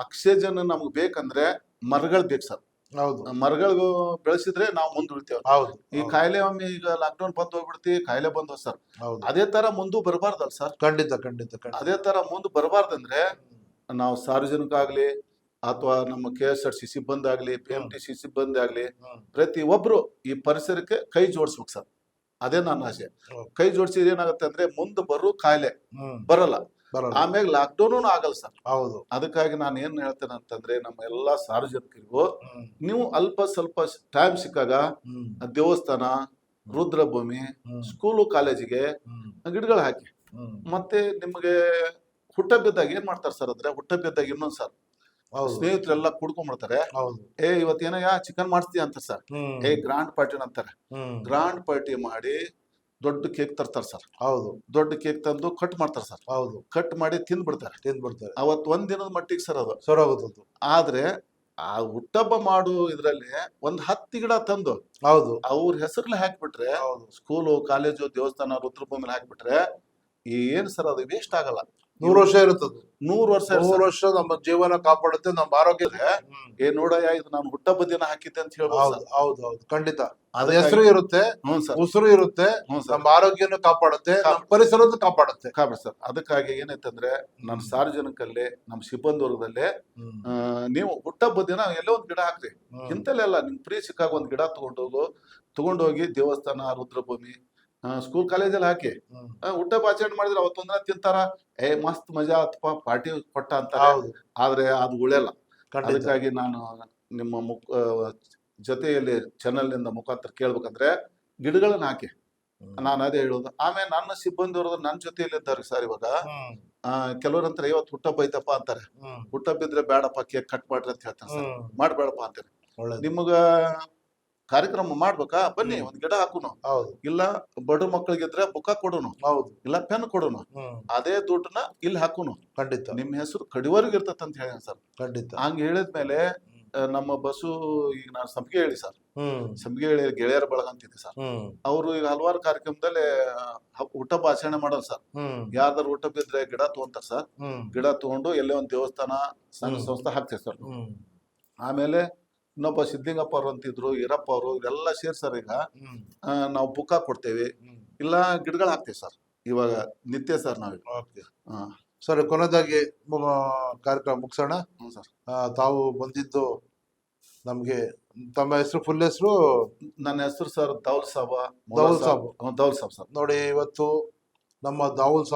ಆಕ್ಸಿಜನ್ ನಮ್ಗೆ ಬೇಕಂದ್ರೆ ಮರಗಳು ಬೇಕು ಸರ್. ಹೌದು, ಮರಗಳು ಬೆಳೆಸಿದ್ರೆ ನಾವು ಮುಂದುಳಿತೇವೆ. ಹೌದು, ಈ ಕಾಯಿಲೆ ಒಮ್ಮೆ ಈಗ ಲಾಕ್ಡೌನ್ ಬಂದ್ ಹೋಗ್ಬಿಡ್ತಿ, ಕಾಯಿಲೆ ಬಂದವ್ ಸರ್. ಅದೇ ತರ ಮುಂದೆ ಬರಬಾರ್ದಲ್ಲ ಸರ್. ಖಂಡಿತ. ಅದೇ ತರ ಮುಂದೆ ಬರಬಾರ್ದಂದ್ರೆ ನಾವು ಸಾರ್ವಜನಿಕ ಆಗ್ಲಿ ಅಥವಾ ನಮ್ಮ KSRTC ಸಿಬ್ಬಂದಿ ಆಗ್ಲಿ, PMTC ಸಿಬ್ಬಂದಿ ಆಗ್ಲಿ, ಪ್ರತಿ ಒಬ್ರು ಈ ಪರಿಸರಕ್ಕೆ ಕೈ ಜೋಡಿಸ್ಬೇಕು ಸರ್. ಅದೇ ನನ್ನ ಆಸೆ. ಕೈ ಜೋಡಿಸಿದ್ರೆ ಏನಾಗುತ್ತೆ ಅಂದ್ರೆ ಮುಂದೆ ಬರೋ ಕಾಯಿಲೆ ಬರಲ್ಲ, ಆಮೇಲೆ ಲಾಕ್ಡೌನ್ ಆಗಲ್ಲ ಸರ್. ಹೌದು, ಅದಕ್ಕಾಗಿ ನಾನು ಏನ್ ಹೇಳ್ತೇನೆ ಅಂತಂದ್ರೆ, ನಮ್ಮ ಎಲ್ಲಾ ಸಾರ್ವಜನಿಕರಿಗೂ ನೀವು ಸ್ವಲ್ಪ ಟೈಮ್ ಸಿಕ್ಕಾಗ ದೇವಸ್ಥಾನ, ರುದ್ರಭೂಮಿ, ಸ್ಕೂಲು, ಕಾಲೇಜಿಗೆ ಗಿಡಗಳು ಹಾಕಿ. ಮತ್ತೆ ನಿಮ್ಗೆ ಹುಟ್ಟಬ್ಬಿದ್ದಾಗ ಏನ್ ಮಾಡ್ತಾರೆ ಸರ್ ಅಂದ್ರೆ, ಹುಟ್ಟಬ್ಬಿದ್ದಾಗ ಇನ್ನೊಂದ್ ಸರ್ ಸ್ನೇಹಿತರೆಲ್ಲ ಕುಡ್ಕೊಂಡ್ಬಿಡ್ತಾರೆ. ಇವತ್ತೇನಯ್ಯ ಚಿಕನ್ ಮಾಡಿಸ್ತೀಯ ಅಂತ ಸರ್. ಗ್ರಾಂಡ್ ಪಾರ್ಟಿ ಅಂತಾರೆ. ಗ್ರಾಂಡ್ ಪಾರ್ಟಿ ಮಾಡಿ ದೊಡ್ಡ ಕೇಕ್ ತರ್ತಾರೆ ಸರ್. ಹೌದು, ದೊಡ್ಡ ಕೇಕ್ ತಂದು ಕಟ್ ಮಾಡ್ತಾರೆ ಸರ್. ಹೌದು, ಕಟ್ ಮಾಡಿ ತಿಂದ್ಬಿಡ್ತಾರೆ. ಅವತ್ ಒಂದ್ ದಿನದ ಮಟ್ಟಿಗೆ ಸರ್ ಅದು ಸೊರಗೋದು. ಆದ್ರೆ ಆ ಹುಟ್ಟಹಬ್ಬ ಮಾಡು ಇದ್ರಲ್ಲಿ 10 ಗಿಡ ತಂದು, ಹೌದು, ಅವ್ರ ಹೆಸರ್ಲಿ ಹಾಕ್ಬಿಟ್ರೆ, ಸ್ಕೂಲು, ಕಾಲೇಜು, ದೇವಸ್ಥಾನ, ರುದ್ರಭೂಮಿಲಿ ಹಾಕ್ಬಿಟ್ರೆ ಏನ್ ಸರ್ ಅದು ವೇಸ್ಟ್ ಆಗಲ್ಲ. 100 ವರ್ಷ ಇರುತ್ತದೆ. 100 ವರ್ಷ ನಮ್ಮ ಜೀವನ ಕಾಪಾಡುತ್ತೆ, ನಮ್ಮ ಆರೋಗ್ಯ. ನೋಡಯ್ಯ ಇದು ನಾನು ಹುಟ್ಟಹಬ್ಬ ದಿನ ಹಾಕಿದ್ದೆ ಅಂತ ಹೇಳ್ಬೋದು. ಹೌದು, ಖಂಡಿತ. ಅದ ಹೆಸರು ಇರುತ್ತೆ, ಉಸಿರು ಇರುತ್ತೆ, ನಮ್ಮ ಆರೋಗ್ಯನ ಕಾಪಾಡುತ್ತೆ, ಪರಿಸರದ ಕಾಪಾಡುತ್ತೆ ಸರ್. ಅದಕ್ಕಾಗಿ ಏನೈತಂದ್ರೆ, ನಮ್ಮ ಸಾರ್ವಜನಿಕಲ್ಲಿ, ನಮ್ಮ ಸಿಬ್ಬಂದಿ ವರ್ಗದಲ್ಲೇ ನೀವು ಹುಟ್ಟಹಬ್ಬ ದಿನ ಎಲ್ಲೋ ಒಂದ್ ಗಿಡ ಹಾಕ್ರಿ. ಇಂತಲ್ಲೆಲ್ಲ ನಿಮ್ ಫ್ರೀ ಸಿಕ್ಕಾಗ ಒಂದ್ ಗಿಡ ತಗೊಂಡೋಗಿ ದೇವಸ್ಥಾನ, ರುದ್ರಭೂಮಿ, ಸ್ಕೂಲ್, ಕಾಲೇಜಲ್ಲಿ ಹಾಕಿ ಹುಟ್ಟಹಬ್ಬ ಆಚರಣೆ ಮಾಡಿದ್ರೆ ಅವತ್ತೊಂದಿನ ತಿಂತಾರ, ಮಸ್ತ್ ಮಜಾ ಅಥವಾ ಪಾರ್ಟಿ ಕೊಟ್ಟ ಅಂತ. ಆದ್ರೆ ಅದು ಉಳಿಯಲ್ಲ. ಅದಕ್ಕಾಗಿ ನಾನು ನಿಮ್ಮ ಜೊತೆಯಲ್ಲಿ ಚಾನೆಲ್ ನಿಂದ ಮುಖಾಂತರ ಕೇಳ್ಬೇಕಂದ್ರೆ ಗಿಡಗಳನ್ನ ಹಾಕಿ. ನಾನು ಅದೇ ಹೇಳೋದು. ಆಮೇಲೆ ನನ್ನ ಸಿಬ್ಬಂದಿ ಅವ್ರದ್ದು ನನ್ನ ಜೊತೆಯಲ್ಲಿ ಇದ್ದಾರೆ ಸರ್. ಇವಾಗ ಕೆಲವರಂತಾರೆ ಇವತ್ತು ಹುಟ್ಟಹಬ್ಬ ಐತಪ್ಪ ಅಂತಾರೆ. ಹುಟ್ಟಹಬ್ಬ ಇದ್ರೆ ಬೇಡಪ್ಪ, ಕೇಕ್ ಕಟ್ ಮಾಡ್ರಿ ಅಂತ ಹೇಳ್ತಾರೆ ಸರ್. ಮಾಡ್ಬೇಡಪ್ಪ ಅಂತಾರೆ. ನಿಮಗ ಕಾರ್ಯಕ್ರಮ ಮಾಡ್ಬೇಕಾ, ಬನ್ನಿ ಒಂದ್ ಗಿಡ ಹಾಕುನು. ಇಲ್ಲ ಬಡ ಮಕ್ಕಳಿಗಿದ್ರೆ ಬುಕ್ಕ ಕೊಡೋನು. ಹೌದು, ಇಲ್ಲ ಪೆನ್ ಕೊಡೋನು. ಅದೇ ದುಡ್ಡನ್ನ ಇಲ್ಲಿ ಹಾಕುನು. ಖಂಡಿತ ನಿಮ್ ಹೆಸರು ಕಡಿವರೆಗೂ ಇರ್ತತ್ ಅಂತ ಹೇಳಿ ಸರ್. ಖಂಡಿತ. ಹಂಗ ಹೇಳಿದ್ಮೇಲೆ ನಮ್ಮ ಬಸ್ಸು, ಈಗ ನಾನು ಸಂಪಿಗೆ ಹೇಳಿ ಸರ್, ಸಂಪಿಗೆ ಹೇಳಿ ಗೆಳೆಯರ ಬಳಗ ಅಂತಿದ್ದೆ ಸರ್. ಅವರು ಈಗ ಹಲವಾರು ಕಾರ್ಯಕ್ರಮದಲ್ಲಿ ಹುಟ್ಟಹಬ್ಬ ಆಚರಣೆ ಮಾಡಲ್ಲ ಸರ್. ಯಾರ್ದಾರು ಹುಟ್ಟಹಬ್ಬ ಇದ್ರೆ ಗಿಡ ತಗೊಂತಾರ ಸರ್. ಗಿಡ ತಗೊಂಡು ಎಲ್ಲೇ ಒಂದ್ ದೇವಸ್ಥಾನ, ಸಂಘ ಸಂಸ್ಥೆ ಹಾಕ್ತಾರೆ ಸರ್. ಆಮೇಲೆ ಇನ್ನೊಬ್ಬ ಸಿದ್ಲಿಂಗಪ್ಪ ಅವ್ರು ಅಂತಿದ್ರು, ಈರಪ್ಪ ಅವರು, ಇದೆಲ್ಲ ಸೇರ್ಸರ್. ಈಗ ನಾವು ಬುಕ್ಕ ಕೊಡ್ತೇವೆ, ಇಲ್ಲ ಗಿಡಗಳು ಹಾಕ್ತೇವೆ ಸರ್. ಇವಾಗ ನಿತ್ಯ ಸರ್ ನಾವೀಗ. ಸರ್, ಕೊನೆಯದಾಗಿ ಕಾರ್ಯಕ್ರಮ ಮುಗಿಸೋಣ. ಸರ್, ತಾವು ಬಂದಿದ್ದು ನಮ್ಗೆ, ತಮ್ಮ ಹೆಸರು, ಫುಲ್ ಹೆಸರು? ನನ್ನ ಹೆಸರು ಸರ್ ದೌಲ್ ಸಾಬ್ ಸರ್. ನೋಡಿ, ಇವತ್ತು ನಮ್ಮ ದಾವೂದ್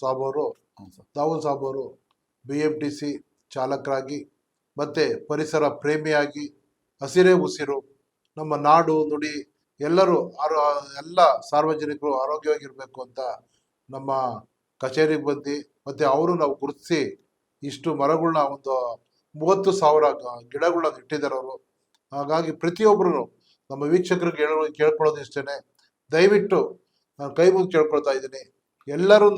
ಸಾಬ್ ಅವರು BMTC ಚಾಲಕರಾಗಿ ಮತ್ತು ಪರಿಸರ ಪ್ರೇಮಿಯಾಗಿ ಹಸಿರೇ ಉಸಿರು ನಮ್ಮ ನಾಡು ನುಡಿ ಎಲ್ಲರೂ ಎಲ್ಲ ಸಾರ್ವಜನಿಕರು ಆರೋಗ್ಯವಾಗಿರಬೇಕು ಅಂತ ನಮ್ಮ ಕಚೇರಿಗೆ ಬಂದು ಮತ್ತು ಅವರು ನಾವು ಗುರುತಿಸಿ ಇಷ್ಟು ಮರಗಳನ್ನ ಒಂದು 30,000 ಗಿಡಗಳನ್ನ ಇಟ್ಟಿದ್ದಾರೆ ಅವರು. ಹಾಗಾಗಿ ಪ್ರತಿಯೊಬ್ಬರು ನಮ್ಮ ವೀಕ್ಷಕರಿಗೆ ಕೇಳ್ಕೊಳ್ಳೋದು ಇಷ್ಟೇ, ದಯವಿಟ್ಟು ನಾನು ಕೈ ಮುಗಿ ಕೇಳ್ಕೊಳ್ತಾ ಇದ್ದೀನಿ, ಎಲ್ಲರೂ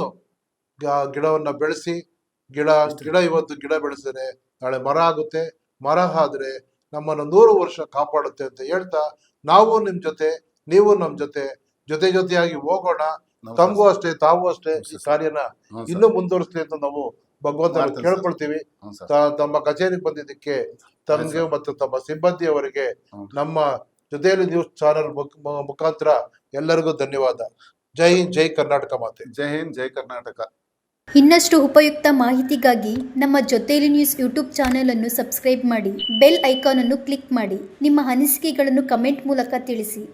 ಗಿಡವನ್ನು ಬೆಳೆಸಿ. ಗಿಡ ಇವತ್ತು ಗಿಡ ಬೆಳೆಸಿದ್ರೆ ನಾಳೆ ಮರ ಆಗುತ್ತೆ, ಮರ ಆದ್ರೆ ನಮ್ಮನ್ನು 100 ವರ್ಷ ಕಾಪಾಡುತ್ತೆ ಅಂತ ಹೇಳ್ತಾ ನಾವು ನಿಮ್ಮ ಜೊತೆ, ನೀವು ನಮ್ಮ ಜೊತೆಯಾಗಿ ಹೋಗೋಣ. ತಮಗೂ ಅಷ್ಟೇ, ತಾವು ಅಷ್ಟೇ ಈ ಕಾರ್ಯನ ಇನ್ನೂ ಮುಂದುವರಿಸಲಿ ಅಂತ ನಾವು ಭಗವಂತ ಕೇಳ್ಕೊಳ್ತೀವಿ. ತಮ್ಮ ಕಚೇರಿಗೆ ಬಂದಿದ್ದಕ್ಕೆ ತಮಗೆ ಮತ್ತು ತಮ್ಮ ಸಿಬ್ಬಂದಿಯವರಿಗೆ ನಮ್ಮ ಜೊತೆಯಲ್ಲಿ ನ್ಯೂಸ್ ಚಾನೆಲ್ ಮುಖಾಂತರ ಎಲ್ಲರಿಗೂ ಧನ್ಯವಾದ. ಜೈ ಹಿಂದ್, ಜೈ ಕರ್ನಾಟಕ ಮಾತೆ. ಜೈ ಹಿಂದ್, ಜೈ ಕರ್ನಾಟಕ. ಇನ್ನಷ್ಟು ಉಪಯುಕ್ತ ಮಾಹಿತಿಗಾಗಿ ನಮ್ಮ ಜೊತೆಯಲ್ಲಿ ನ್ಯೂಸ್ ಯೂಟ್ಯೂಬ್ ಚಾನೆಲ್ ಅನ್ನು ಸಬ್ಸ್ಕ್ರೈಬ್ ಮಾಡಿ, ಬೆಲ್ ಐಕಾನ್ ಅನ್ನು ಕ್ಲಿಕ್ ಮಾಡಿ. ನಿಮ್ಮ ಅನಿಸಿಕೆಗಳನ್ನು ಕಮೆಂಟ್ ಮೂಲಕ ತಿಳಿಸಿ.